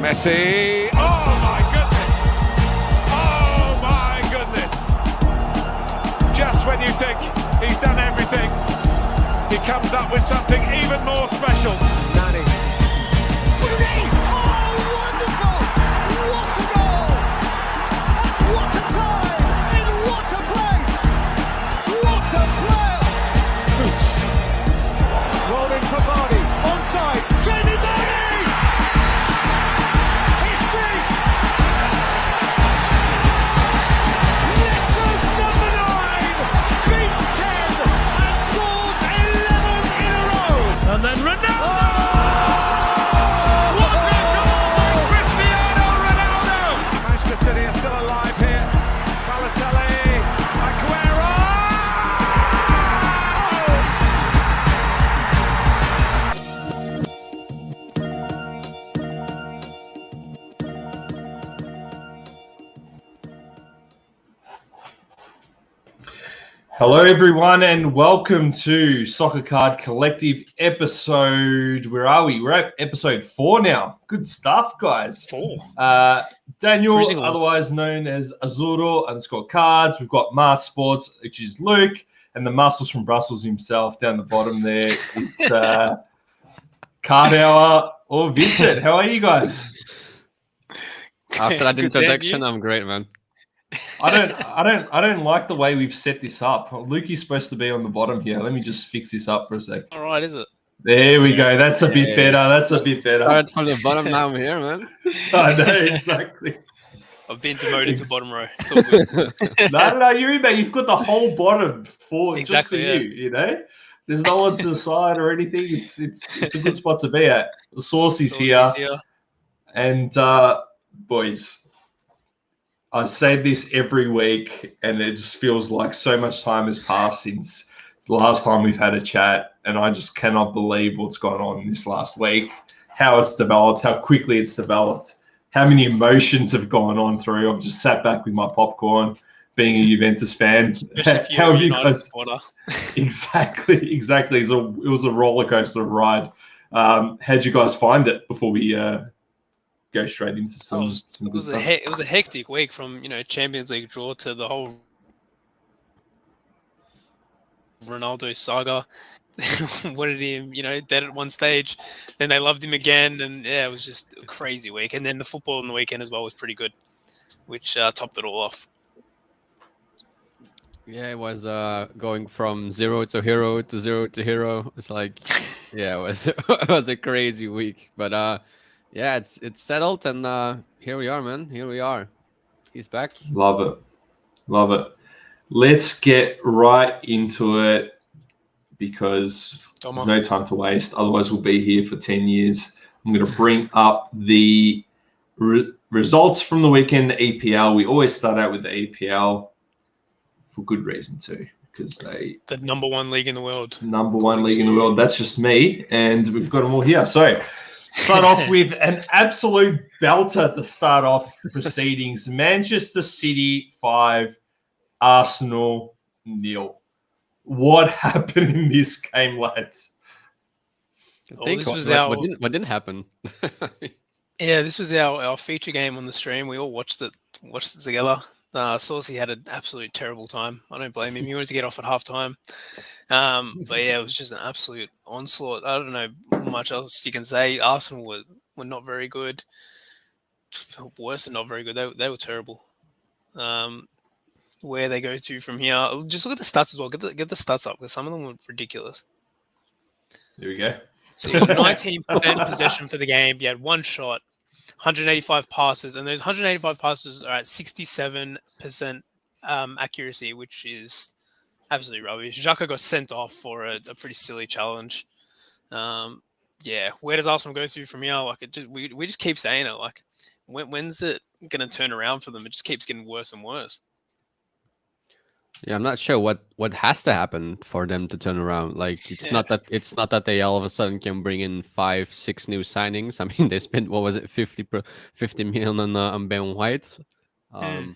Messi. Oh my goodness. Oh my goodness. Just when you think he's done everything, he comes up with something even more special. Nani. Oh, wonderful! What a goal! And what a time! In what a place! What a player! Fuchs. Rolling for Vardy. Onside. Jamie Vardy! History! Leicester number 9 beats 10 and scores 11 in a row! And then Ronaldo! City are still alive here. Balotelli, Aguero! Hello, everyone, and welcome to Soccer Card Collective episode. Where are we? We're at episode 4 now. Good stuff, guys. 4. Daniel, Cruising otherwise known as Azzurro _cards. We've got Mars Sports, which is Luke, and the muscles from Brussels himself down the bottom there. It's Cardhour or Vincent. How are you guys? After that Good day, introduction, you? I'm great, man. I don't like the way we've set this up. Lukey's supposed to be on the bottom here. Let me just fix this up for a sec. All right, is it? There we go. That's a bit better. That's a bit better. Start from the bottom, now I'm here, man. I know, exactly. I've been demoted to bottom row. It's all good. No, you're in, mate. You've got the whole bottom for Exactly, just for you, you know? There's no one to the side or anything. It's a good spot to be at. The sauce is here. And, boys, I say this every week, and it just feels like so much time has passed since the last time we've had a chat, and I just cannot believe what's gone on this last week, how it's developed, how quickly it's developed, how many emotions have gone on through. I've just sat back with my popcorn, being a Juventus fan. Especially How have you United guys? supporter. Exactly. It was a roller coaster ride. How'd you guys find it before we go straight into some It good stuff? it was a hectic week from Champions League draw to the whole Ronaldo saga. Wanted him, dead at one stage. Then they loved him again, and yeah, it was just a crazy week. And then the football on the weekend as well was pretty good, which topped it all off. Yeah, it was going from 0 to hero to 0 to hero. It's like, yeah, it was a crazy week. But yeah, it's settled, and here we are, man. Here we are. He's back. Love it. Love it. Let's get right into it because there's no time to waste. Otherwise, we'll be here for 10 years. I'm going to bring up the results from the weekend, the EPL. We always start out with the EPL for good reason too, because the number 1 league in the world. Number 1 league in the world. That's just me, and we've got them all here. So start off with an absolute belter to start off the proceedings. Manchester City 5, Arsenal 0. What happened in this game, lads? This was our... What didn't happen? Yeah, this was our feature game on the stream. We all watched it together. Saucy had an absolute terrible time. I don't blame him. He wanted to get off at halftime. But yeah, it was just an absolute onslaught. I don't know much else you can say. Arsenal were not very good. Worse than not very good. They were terrible. Where they go to from here. Just look at the stats as well. Get the stats up because some of them were ridiculous. Here we go. So you got 19% possession for the game. You had one shot, 185 passes, and those 185 passes are at 67% accuracy, which is absolutely rubbish. Xhaka got sent off for a pretty silly challenge. Yeah, where does Arsenal go to from here? Like, we just keep saying it. Like, when's it going to turn around for them? It just keeps getting worse and worse. Yeah, I'm not sure what has to happen for them to turn around. Like, it's not that they all of a sudden can bring in 5-6 new signings. I mean, they spent, what was it, 50 million on Ben White. I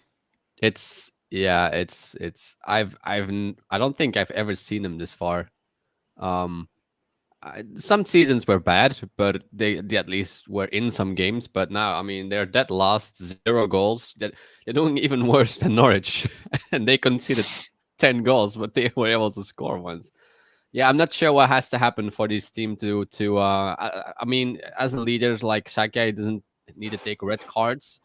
don't think I've ever seen them this far. some seasons were bad, but they at least were in some games. But now, I mean, they're dead last, 0 goals. They're doing even worse than Norwich, and they conceded 10 goals, but they were able to score once. Yeah, I'm not sure what has to happen for this team to. I mean, as a leader, like Sakai doesn't need to take red cards.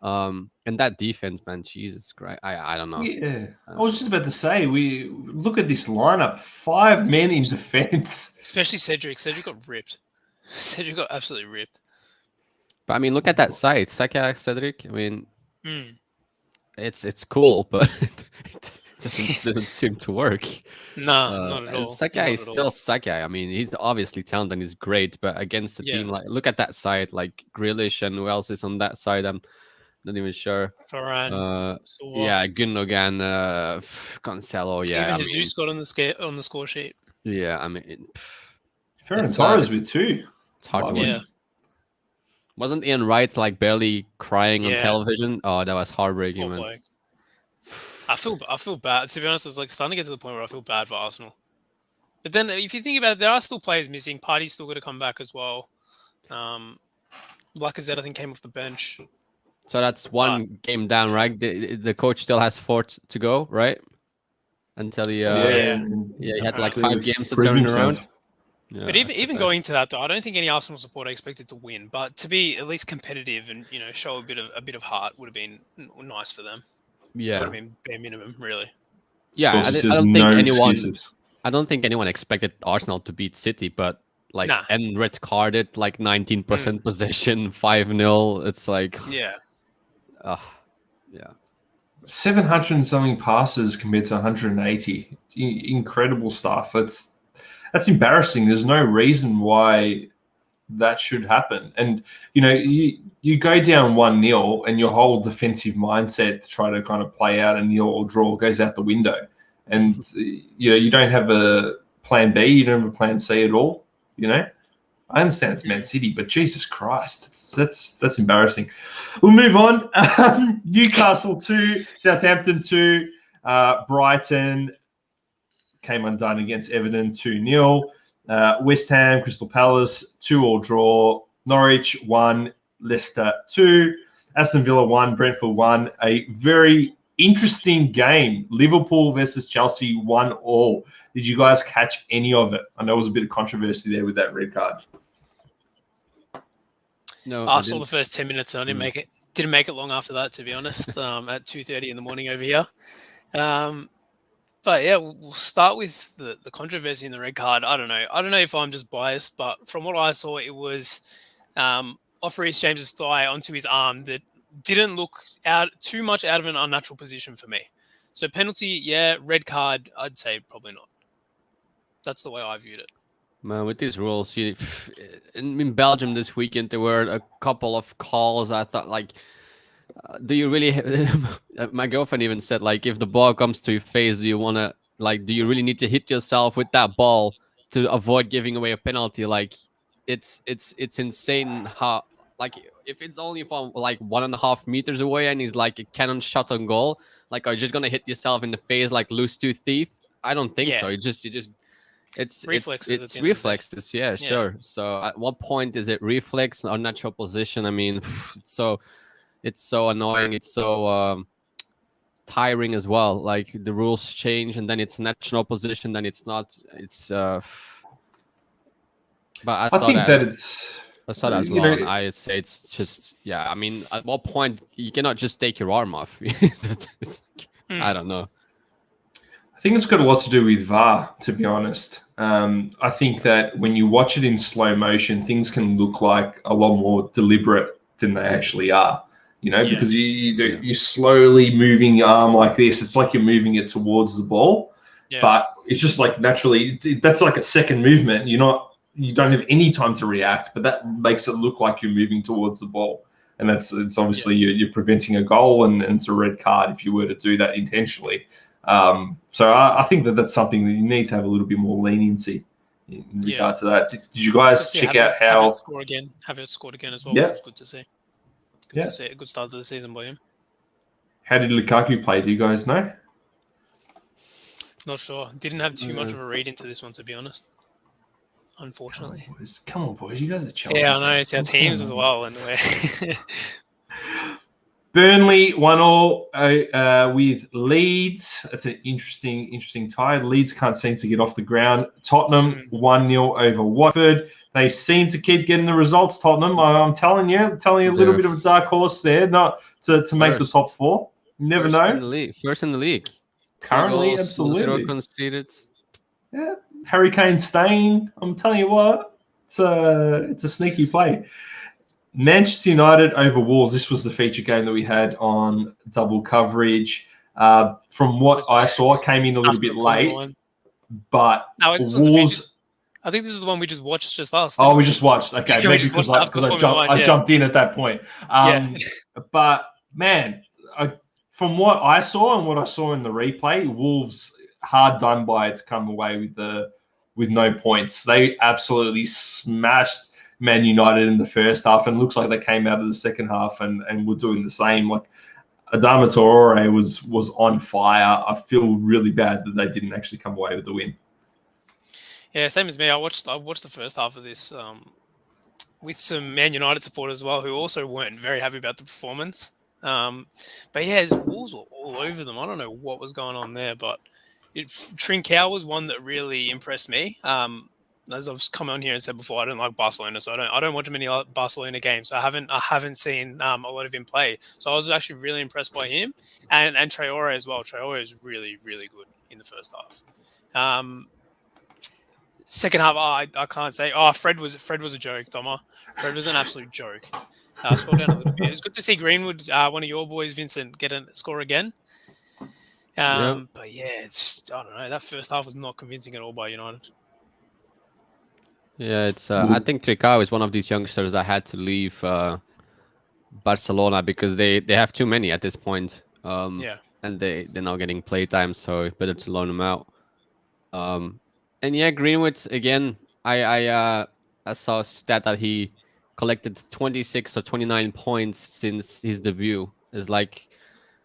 And that defense, man, Jesus Christ, I don't know. Yeah, I was just about to say, we look at this lineup, 5 men in defense. Especially Cedric. Cedric got ripped. Cedric got absolutely ripped. But I mean, look at that side, Sakai, Cedric. I mean, it's cool, but it doesn't seem to work. No, not at all. Sakai is still Sakai. I mean, he's obviously talented and he's great, but against the team, like, look at that side, like Grealish and who else is on that side? I'm not even sure. Varane, yeah, Gundogan, Cancelo. Yeah, even Jesus got on the score sheet. Yeah, I mean, Ferran Torres with 2. It's hard to watch. Yeah. Wasn't Ian Wright like barely crying on television? Oh, that was heartbreaking, man. Bloke. I feel bad. To be honest, it's like starting to get to the point where I feel bad for Arsenal. But then, if you think about it, there are still players missing. Partey's still got to come back as well. Lacazette, I think, came off the bench. So that's one game down, right? The coach still has 4 to go, right? Until he, he had like 5 games to turn it around. Yeah, but even going into that, though, I don't think any Arsenal supporter expected to win. But to be at least competitive and show a bit of heart would have been nice for them. Yeah, would have been bare minimum, really. Yeah, I don't think anyone expected Arsenal to beat City, but like and red carded, like 19% possession, 5-0. It's like yeah. 700 and something passes compared to 180. Incredible stuff. That's embarrassing. There's no reason why that should happen. And you go down 1-0 and your whole defensive mindset to try to kind of play out a nil or draw goes out the window. And you don't have a plan B, you don't have a plan C at all. I understand it's Man City, but Jesus Christ, that's embarrassing. We'll move on. Newcastle 2, Southampton 2, Brighton came undone against Everton 2-0. West Ham, Crystal Palace 2-2 draw. Norwich 1, Leicester 2. Aston Villa 1, Brentford 1. A very interesting game. Liverpool versus Chelsea 1-1. Did you guys catch any of it? I know there was a bit of controversy there with that red card. No, I saw the first 10 minutes and I didn't make it. Didn't make it long after that, to be honest. At 2:30 in the morning over here. But yeah, we'll start with the controversy in the red card. I don't know if I'm just biased, but from what I saw, it was off Reece James's thigh onto his arm that didn't look too much out of an unnatural position for me. So penalty, yeah. Red card, I'd say probably not. That's the way I viewed it. Man, with these rules, in Belgium this weekend, there were a couple of calls. I thought, like, do you really? My girlfriend even said, like, if the ball comes to your face, do you really need to hit yourself with that ball to avoid giving away a penalty? Like, it's insane how, like, if it's only from like 1.5 meters away and he's like a cannon shot on goal, like, are you just gonna hit yourself in the face like loose tooth thief? I don't think so. It's reflexes. Yeah, sure. So at what point is it reflex or natural position? I mean, it's so annoying. It's so tiring as well. Like, the rules change and then it's natural position, then it's not. It's but I saw that as well. And I say it's just, I mean, at what point you cannot just take your arm off? I don't know. I think it's got a lot to do with VAR, to be honest. I think that when you watch it in slow motion, things can look like a lot more deliberate than they actually are. Because you're slowly moving your arm like this. It's like you're moving it towards the ball, but it's just like naturally. That's like a second movement. You don't have any time to react, but that makes it look like you're moving towards the ball, and it's obviously you're preventing a goal, and it's a red card if you were to do that intentionally. So I think that's something that you need to have a little bit more leniency in regard to that. Did you guys check out how have it scored again as well? Which was good to see. Good to see. A good start to the season by him. How did Lukaku play? Do you guys know? Not sure. Didn't have too much of a read into this one, to be honest. unfortunately. Come on, boys. You guys are Chelsea. Yeah, I know. fans. It's our teams as well. And Burnley 1-1 with Leeds. That's an interesting tie. Leeds can't seem to get off the ground. Tottenham 1-0 over Watford. They seem to keep getting the results, Tottenham. I'm telling you a little bit of a dark horse there, not to make the top four. You never know. First in the league. Currently, goals, absolutely. 0 conceded. Yeah, Harry Kane staying. I'm telling you what, it's a sneaky play. Manchester United over Wolves. This was the feature game that we had on double coverage. From what I saw, it came in a little bit late, but Wolves. I think this is the one we just watched just last. Oh, we just watched. Okay, maybe because I jumped in at that point. But man, from what I saw and what I saw in the replay, Wolves hard done by to come away with no points. They absolutely smashed Man United in the first half, and looks like they came out of the second half and were doing the same. Like Adama Traore was on fire. I feel really bad that they didn't actually come away with the win. Yeah, same as me. I watched the first half of this with some Man United supporters as well, who also weren't very happy about the performance. But yeah, Wolves were all over them. I don't know what was going on there, but Trincao was one that really impressed me. As I've come on here and said before, I don't like Barcelona, so I don't watch many Barcelona games. I haven't seen a lot of him play. So I was actually really impressed by him and Traore as well. Traore is really, really good in the first half. Second half, I can't say. Fred was a joke, Tomo. Fred was an absolute joke. Scroll down a little bit. It was good to see Greenwood, one of your boys, Vincent, get a score again. But yeah, I don't know. That first half was not convincing at all by United. Yeah, it's. I think Trincao is one of these youngsters that had to leave Barcelona because they have too many at this point. And they're not getting play time, so better to loan them out. And yeah, Greenwood again. I saw a stat that he collected 26 or 29 points since his debut. It's like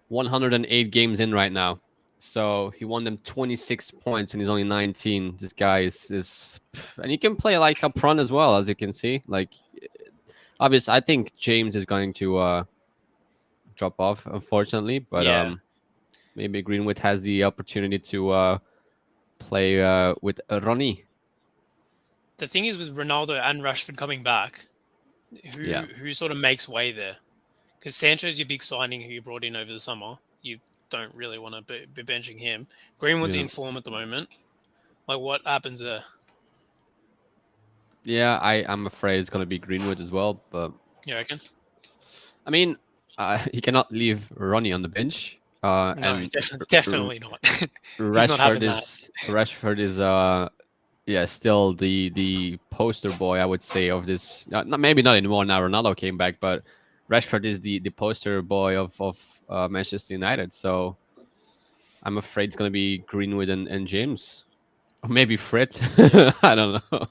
108 games in right now. So he won them 26 points and he's only 19. This guy is and he can play like up front as well, as you can see. Like, obviously, I think James is going to drop off, unfortunately. But maybe Greenwood has the opportunity to play with Ronnie. The thing is with Ronaldo and Rashford coming back, who sort of makes way there? Because Sancho's your big signing who you brought in over the summer. You don't really want to be benching him. Greenwood's in form at the moment. Like, what happens there? Yeah, I'm afraid it's going to be Greenwood as well. But you reckon? I mean, he cannot leave Ronnie on the bench. No, definitely not. Rashford is still the poster boy, I would say, of this. Maybe not anymore now. Ronaldo came back, but Rashford is the poster boy of Manchester United. So I'm afraid it's going to be Greenwood and James. Or maybe Fred. I don't know.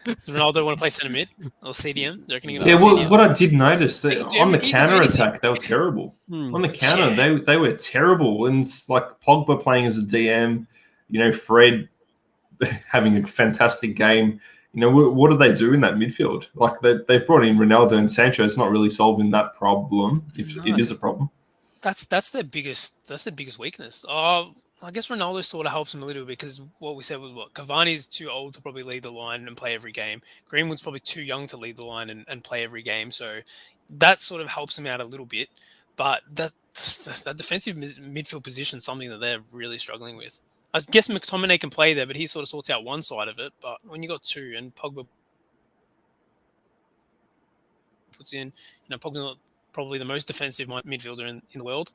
Does Ronaldo want to play centre mid or CDM? What I did notice that on the counter attack, they were terrible. On the counter, they were terrible. And like Pogba playing as a DM, Fred having a fantastic game. What do they do in that midfield? Like they brought in Ronaldo and Sancho. It's not really solving that problem. If it is a problem, that's their biggest weakness. I guess Ronaldo sort of helps him a little bit because what we said was Cavani's too old to probably lead the line and play every game. Greenwood's probably too young to lead the line and play every game. So that sort of helps him out a little bit. But that defensive midfield position is something that they're really struggling with. I guess McTominay can play there, but he sort of sorts out one side of it. But when you got two and Pogba puts in, Pogba's probably the most defensive midfielder in the world.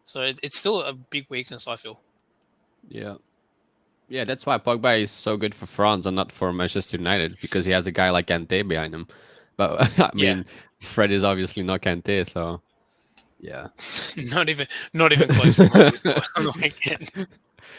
So it's still a big weakness, I feel. Yeah, that's why Pogba is so good for France and not for Manchester United, because he has a guy like Kante behind him. But I mean, Fred is obviously not Kante, so yeah, not even close.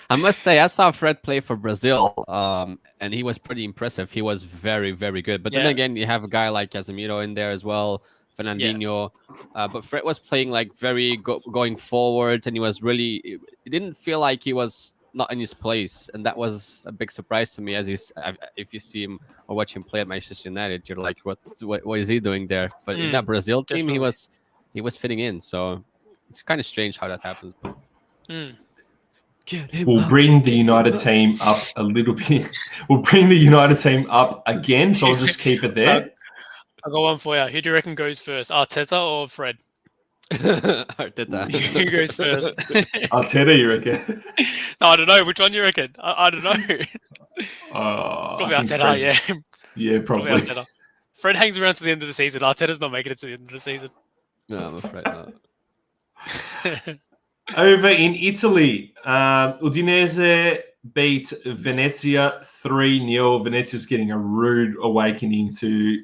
I must say, I saw Fred play for Brazil, and he was pretty impressive. He was very, very good. But then again, you have a guy like Casemiro in there as well, Fernandinho. But Fred was playing like very going forward, and he was really. It didn't feel like he was not in his place, and that was a big surprise to me. If you see him or watch him play at Manchester United, you're like, what is he doing there? But in that Brazil team, definitely. he was fitting in. So it's kind of strange how that happens. But we'll bring the United team up a little bit. We'll bring the United team up again, so I'll just keep it there. I got one for you. Who do you reckon goes first, Arteta or Fred? Arteta. Who goes first? Arteta, you reckon? No, I don't know. Which one you reckon? I don't know. Probably I think Arteta, yeah. Yeah, probably. Arteta. Fred hangs around to the end of the season. Arteta's not making it to the end of the season. No, I'm afraid not. Over in Italy, Udinese beat Venezia 3-0. Venezia's getting a rude awakening to,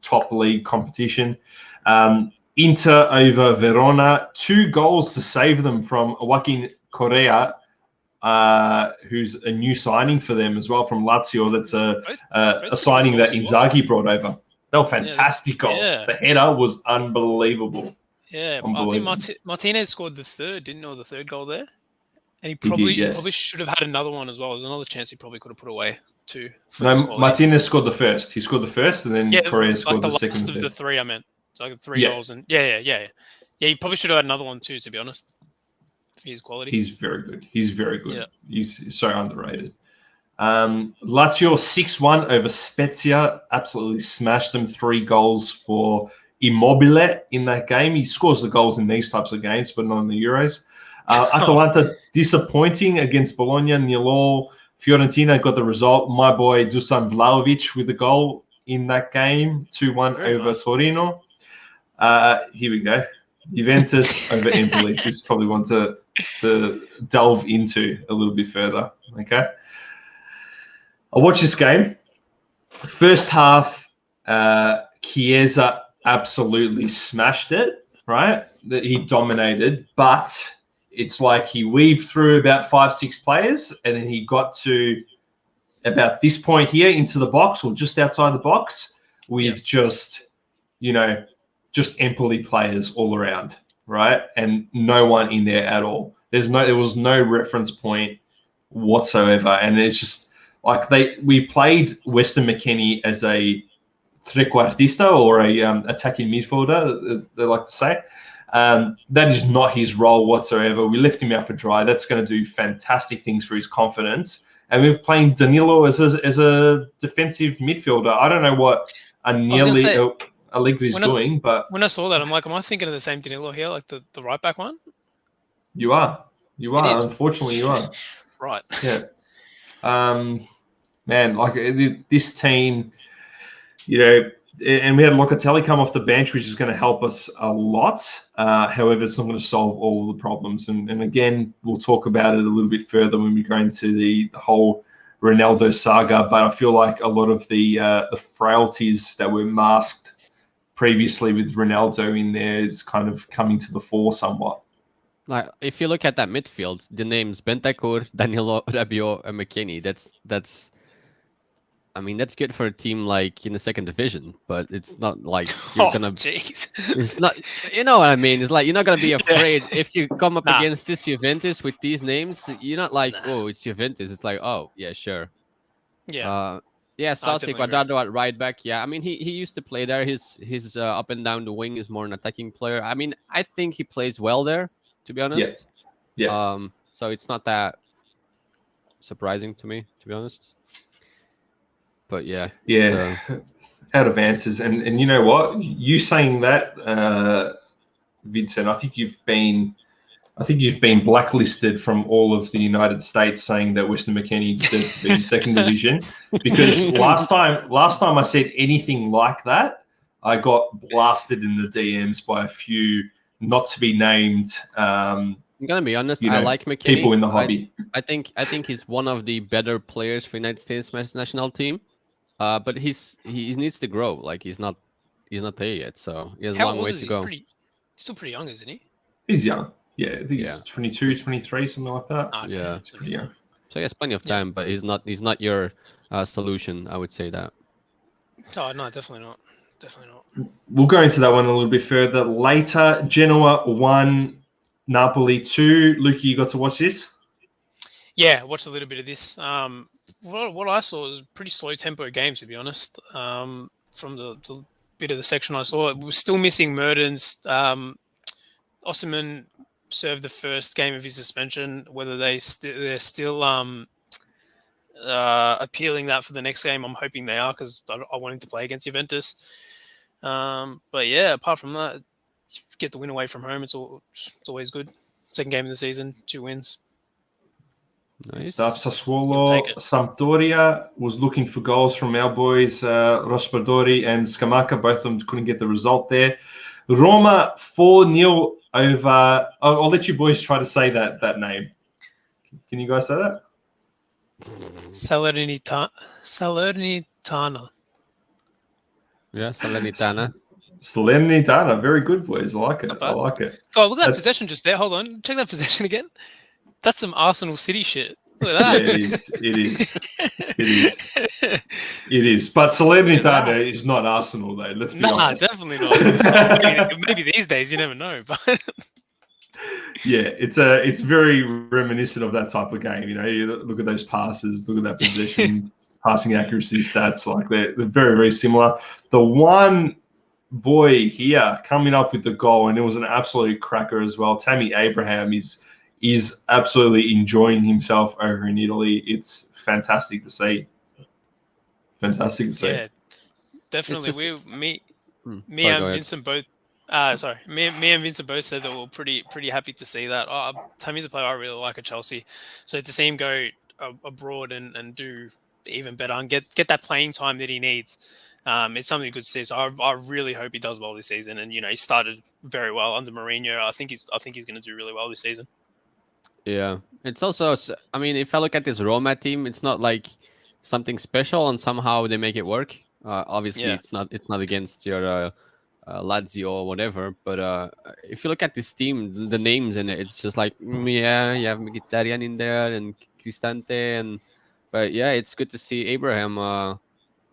top league competition. Inter over Verona, 2 goals to save them from Joaquin Correa, who's a new signing for them as well from Lazio. That's a signing that Inzaghi brought over. They were fantastic goals. Yeah. The header was unbelievable. Yeah, I think Martinez scored the third goal there. And he probably should have had another one as well. There's another chance he probably could have put away too. Martinez scored the first. He scored the first, and then Correa scored the second. Last of the 3, I meant. So I got 3 goals, and yeah. He probably should have had another one too, to be honest. For his quality, he's very good. He's very good. Yeah. He's so underrated. Lazio 6-1 over Spezia. Absolutely smashed them. 3 goals for Immobile in that game. He scores the goals in these types of games, but not in the Euros. Atalanta disappointing against Bologna, 0-0. Fiorentina got the result. My boy Dusan Vlahovic with the goal in that game, 2-1 over Torino. Here we go. Juventus over Empoli. This is probably one to delve into a little bit further. Okay. I watched this game. First half, Chiesa absolutely smashed it, right? That he dominated, but it's like he weaved through about 5-6 players, and then he got to about this point here into the box or just outside the box with just Empoli players all around, right? And no one in there at all. There was no reference point whatsoever, and it's just like we played Weston McKennie as a trequartista or a attacking midfielder, they like to say. That is not his role whatsoever. We left him out for dry. That's going to do fantastic things for his confidence. And we're playing Danilo as a defensive midfielder. I don't know what Allegri's doing, but when I saw that, I'm like, am I thinking of the same Danilo here, like the right back one? You are. Unfortunately, you are. Right. Yeah. Man, like this team, and we had Locatelli come off the bench, which is going to help us a lot. However, it's not going to solve all the problems. And again, we'll talk about it a little bit further when we go into the whole Ronaldo saga. But I feel like a lot of the frailties that were masked previously with Ronaldo in there is kind of coming to the fore somewhat. Like, if you look at that midfield, the names Bentancur, Danilo, Rabiot, and McKennie, that's good for a team like in the second division, but it's not like you're gonna. Jeez. It's not, you know what I mean? It's like you're not gonna be afraid if you come up against this Juventus with these names. You're not like, oh, it's Juventus. It's like, oh, yeah, sure. Yeah. Saucy Quadrado at right back. Yeah, I mean, he used to play there. His up and down the wing is more an attacking player. I mean, I think he plays well there, to be honest. Yeah. So it's not that surprising to me, to be honest. But yeah. Out of answers, and you know what? You saying that, Vincent, I think you've been blacklisted from all of the United States, saying that Weston McKennie deserves to be in second division. Because last time I said anything like that, I got blasted in the DMs by a few not to be named. I'm gonna be honest. I like McKennie. People in the hobby. I think he's one of the better players for United States national team. But he needs to grow. Like he's not there yet. So he has a long way to go. He's still pretty young, isn't he? He's young. Yeah, I think he's 22, 23, something like that. Okay. Yeah, it's pretty young. So he has plenty of time, but he's not your solution. I would say that. Oh no, definitely not. Definitely not. We'll go into that one a little bit further later. Genoa 1, Napoli 2. Luki, you got to watch this? Yeah, watched a little bit of this. What I saw was pretty slow tempo game, to be honest. From the bit of the section I saw, we're still missing Mertens. Osimhen served the first game of his suspension. Whether they're still appealing that for the next game, I'm hoping they are, because I want him to play against Juventus. But yeah, apart from that, get the win away from home. It's always good. Second game of the season, 2 wins. Nice. Stuff. Sassuolo, Sampdoria was looking for goals from our boys, Raspadori and Scamacca. Both of them couldn't get the result there. Roma 4-0 over. I'll let you boys try to say that name. Can you guys say that? Salernitana. Yeah, Salernitana. Salernitana. Very good, boys. I like it. I like it. God, look at that possession just there. Hold on. Check that possession again. That's some Arsenal City shit. Look at that. Yeah, it is. But Salernitana is not Arsenal, though. Let's be honest. Definitely not. Maybe these days, you never know. But yeah, it's very reminiscent of that type of game. You know, you look at those passes, look at that possession, passing accuracy stats. Like they're very, very similar. The one boy here coming up with the goal, and it was an absolute cracker as well. Tammy Abraham is absolutely enjoying himself over in Italy. It's fantastic to see. Fantastic to see. Yeah, definitely. Me and Vincent both. Me and Vincent both said that we're pretty happy to see that. Tammy's a player I really like at Chelsea, so to see him go abroad and do even better and get that playing time that he needs, it's something good to see. So I really hope he does well this season. And he started very well under Mourinho. I think he's going to do really well this season. Yeah, it's also. I mean, if I look at this Roma team, it's not like something special, and somehow they make it work. Obviously, it's not against your Lazio or whatever. But if you look at this team, the names in it, it's just like you have Mkhitaryan in there and Cristante, but yeah, it's good to see Abraham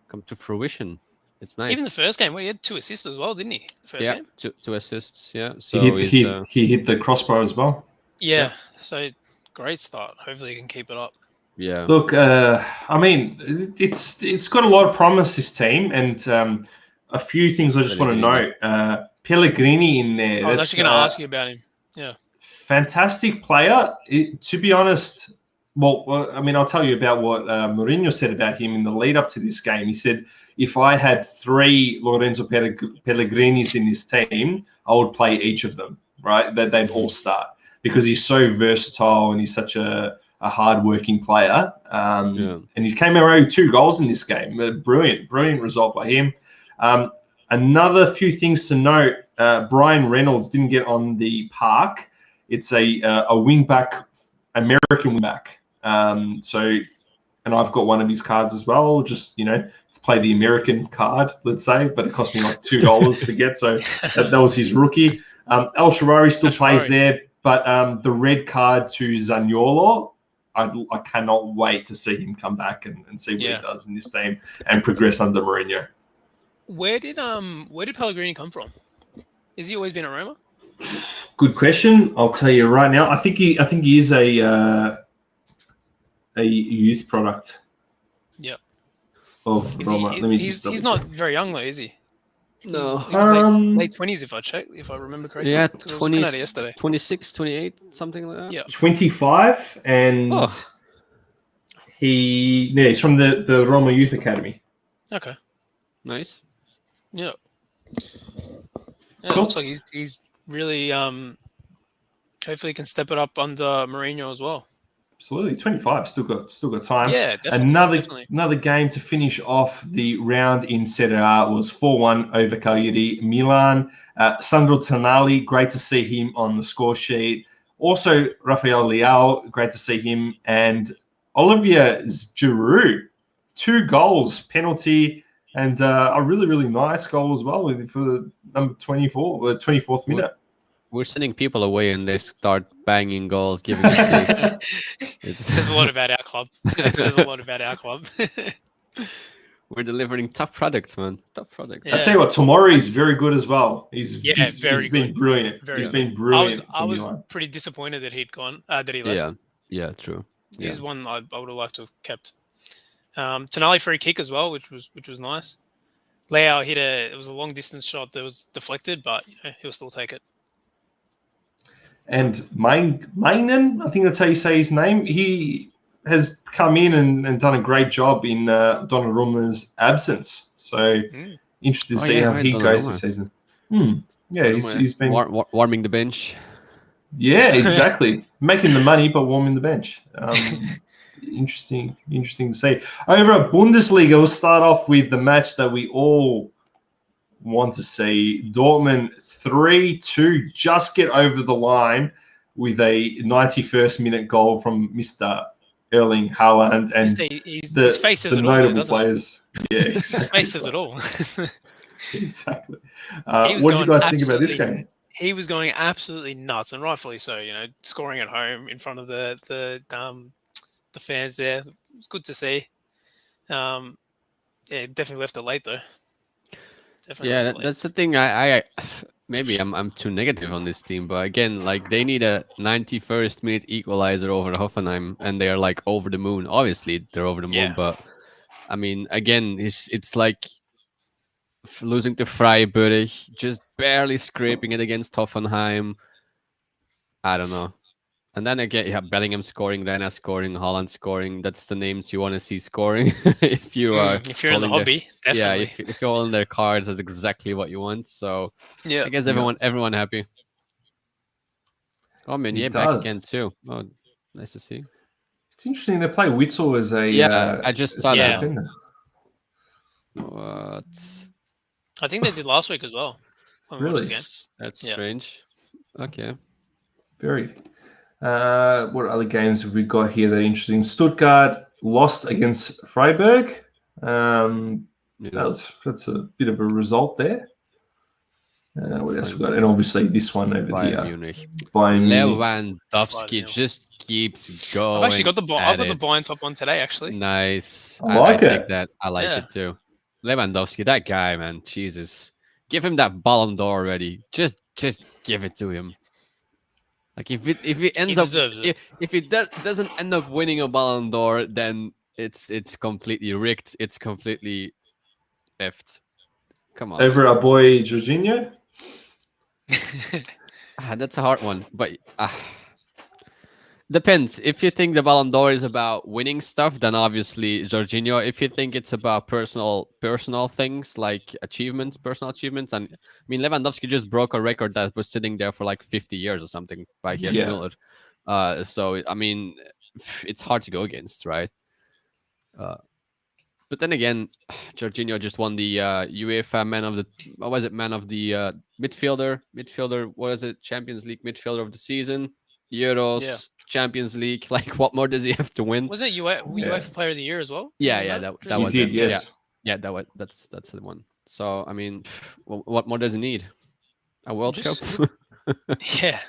come to fruition. It's nice. Even the first game, he had 2 assists as well, didn't he? The first game, two assists. Yeah, so he hit the crossbar as well. Yeah, so great start. Hopefully he can keep it up. Yeah. Look, I mean, it's got a lot of promise, this team, and a few things I just want to note. Pellegrini in there. I was actually going to ask you about him. Yeah. Fantastic player. To be honest, well, I mean, I'll tell you about what Mourinho said about him in the lead up to this game. He said, if I had 3 Lorenzo Pellegrinis in this team, I would play each of them, right? That they'd all start. Because he's so versatile and he's such a hard-working player. And he came away with 2 goals in this game. Brilliant result by him. Another few things to note, Brian Reynolds didn't get on the park. It's a wing-back, American wing-back. And I've got one of his cards as well, just, to play the American card, let's say, but it cost me like $2 to get. So that was his rookie. El Shaarawy still plays there. But the red card to Zaniolo, I cannot wait to see him come back and see what he does in this team and progress under Mourinho. Where did Pellegrini come from? Has he always been at Roma? Good question. I'll tell you right now. I think he is a youth product. Yep. Of Roma. He's not very young though, is he? No. He was late 20s if I remember correctly. Yeah, 20, yesterday. 26, 28, something like that. Yeah. 25, and he's from the Roma Youth Academy. Okay. Nice. Yeah. Cool. It looks like he's really hopefully can step it up under Mourinho as well. Absolutely, 25. Still got time. Yeah, definitely. Another game to finish off the round in Serie A was 4-1 over Cagliari Milan. Sandro Tonali, great to see him on the score sheet. Also, Raphael Leo, great to see him, and Olivier Giroud, 2 goals, penalty, and a really, really nice goal as well for number 24, the 24th minute. We're sending people away and they start banging goals, giving us It says a lot about our club. We're delivering top products, man. Top products. Yeah. I tell you what, Tomori is very good as well. He's been brilliant. He's been brilliant. I was pretty disappointed that he'd gone. That he left. Yeah, true. He's one I would have liked to have kept. Tonali free kick as well, which was nice. Leo hit it was a long distance shot that was deflected, but he'll still take it. And Mainen, I think that's how you say his name. He has come in and done a great job in Donnarumma's absence. So interested to see how he goes this season. Yeah, he's been warming the bench. Yeah, exactly. Making the money, but warming the bench. Interesting to see. Over at Bundesliga, we'll start off with the match that we all want to see. Dortmund 3-2, just get over the line with a 91st minute goal from Mr. Erling Haaland and his face says the it all, notable doesn't players. Yeah, exactly. His face says it all. Exactly. What did you guys think about this game? He was going absolutely nuts, and rightfully so. Scoring at home in front of the fans there. It was good to see. Definitely left it late though. That's the thing. I maybe I'm too negative on this team, but again, like they need a 91st minute equalizer over Hoffenheim, and they are like over the moon. Obviously, they're over the moon, but I mean, again, it's like losing to Freiburg, just barely scraping it against Hoffenheim. I don't know. And then again, Bellingham scoring, Rena scoring, Haaland scoring. That's the names you want to see scoring. if you're in the hobby, definitely. If you're holding their cards, that's exactly what you want. So I guess everyone happy. Oh man, back again too. Oh, nice to see. It's interesting they play Witzel as a I just saw that. What? I think they did last week as well. Really? That's strange. Okay. Very. What other games have we got here that are interesting? Stuttgart lost against Freiburg. That's a bit of a result there. What else we got? And obviously this one over here. Bayern Munich. Lewandowski just keeps going. I've actually got the Bayern top one today. Actually, nice. I think that. I like it too. Lewandowski, that guy, man, Jesus, give him that Ballon d'Or already. Just give it to him. Like if it ends up if it doesn't end up winning a Ballon d'Or, then it's completely rigged. It's completely effed. Come on. Over our boy Jorginho. That's a hard one, but depends. If you think the Ballon d'Or is about winning stuff, then obviously Jorginho. If you think it's about personal things like personal achievements, and I mean Lewandowski just broke a record that was sitting there for like 50 years or something by Gerd Müller. So I mean, it's hard to go against, right? But then again, Jorginho just won the UEFA man of the midfielder. What is it? Champions League midfielder of the season. Euros, Champions League. Like, what more does he have to win? Was it UEFA Player of the Year as well? That was it. Yes. Yeah, that's the one. So I mean, what more does he need? A World Cup? Yeah.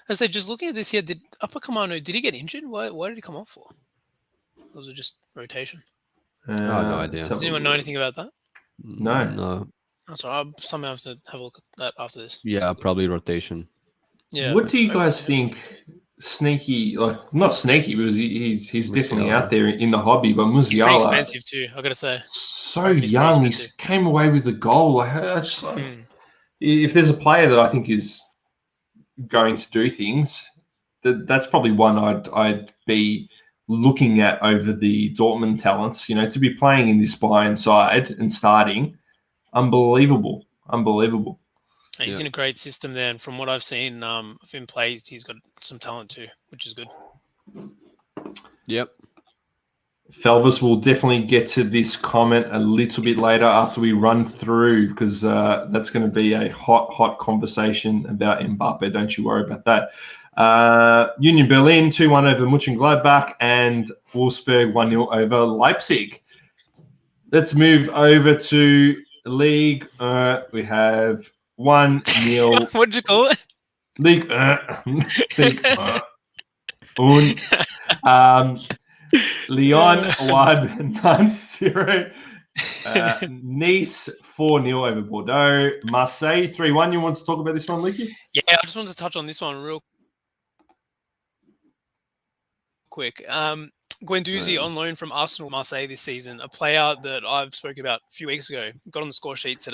I say, just looking at this here, did Upamecano, did he get injured? Why did he come off for? Or was it just rotation? No idea. Does anyone know anything about that? No. That's all right. Someone have to have a look at that after this. Yeah, probably rotation. Yeah. What do you guys think? Sneaky, like not sneaky, because he's definitely out there in the hobby. But Musiala, he's pretty expensive too. I gotta say, so young, he came away with the goal. If there's a player that I think is going to do things, that's probably one I'd be looking at over the Dortmund talents. To be playing in this Bayern side and starting, unbelievable. He's in a great system there, and from what I've seen of him play, he's got some talent too, which is good. Yep. Felvis will definitely get to this comment a little bit later after we run through, because that's going to be a hot conversation about Mbappe. Don't you worry about that. Union Berlin 2-1 over Mönchengladbach, and Wolfsburg 1-0 over Leipzig. Let's move over to League. We have 1-0. What'd you call it? League. Lyon 1, Nantes 0. Nice 4-0 over Bordeaux. Marseille 3-1. You want to talk about this one, Leaky? Yeah, I just wanted to touch on this one real quick. Guendouzi on loan from Arsenal Marseille this season, a player that I've spoken about a few weeks ago, got on the score sheet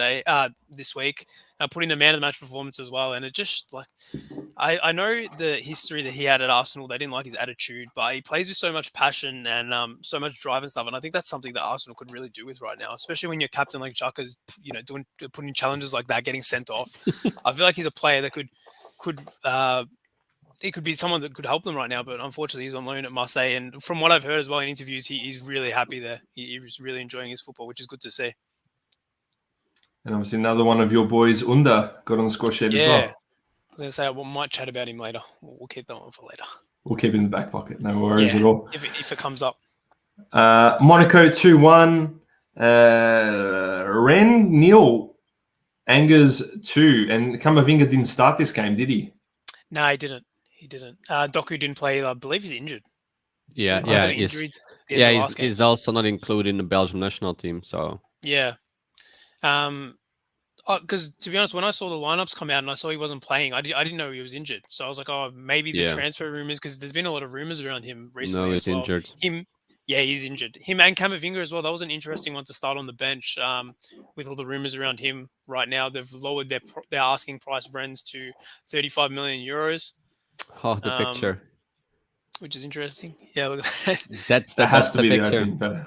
this week, put in a man of the match performance as well. And it just I know the history that he had at Arsenal. They didn't like his attitude, but he plays with so much passion and so much drive and stuff. And I think that's something that Arsenal could really do with right now, especially when your captain like Xhaka's, putting challenges like that, getting sent off. I feel like he's a player that he could be someone that could help them right now, but unfortunately he's on loan at Marseille. And from what I've heard as well in interviews, he's really happy there. He's really enjoying his football, which is good to see. And obviously another one of your boys, Unda, got on the score sheet as well. I was going to say, we might chat about him later. We'll keep that one for later. We'll keep it in the back pocket. No worries at all. If it comes up. Monaco 2-1. Ren nil. Angers 2. And Camavinga didn't start this game, did he? No, he didn't. Doku didn't play. I believe he's injured. He's also not included in the Belgium national team. So yeah, because to be honest, when I saw the lineups come out and I saw he wasn't playing, I didn't know he was injured. So I was like, oh, maybe the transfer rumors, because there's been a lot of rumors around him recently. No, he's injured. He's injured. Him and Camavinga as well. That was an interesting one to start on the bench. With all the rumors around him right now, they've lowered their asking price Rennes to 35 million euros. Oh, the picture, which is interesting. Yeah, look at that. That has to the be picture. the opening.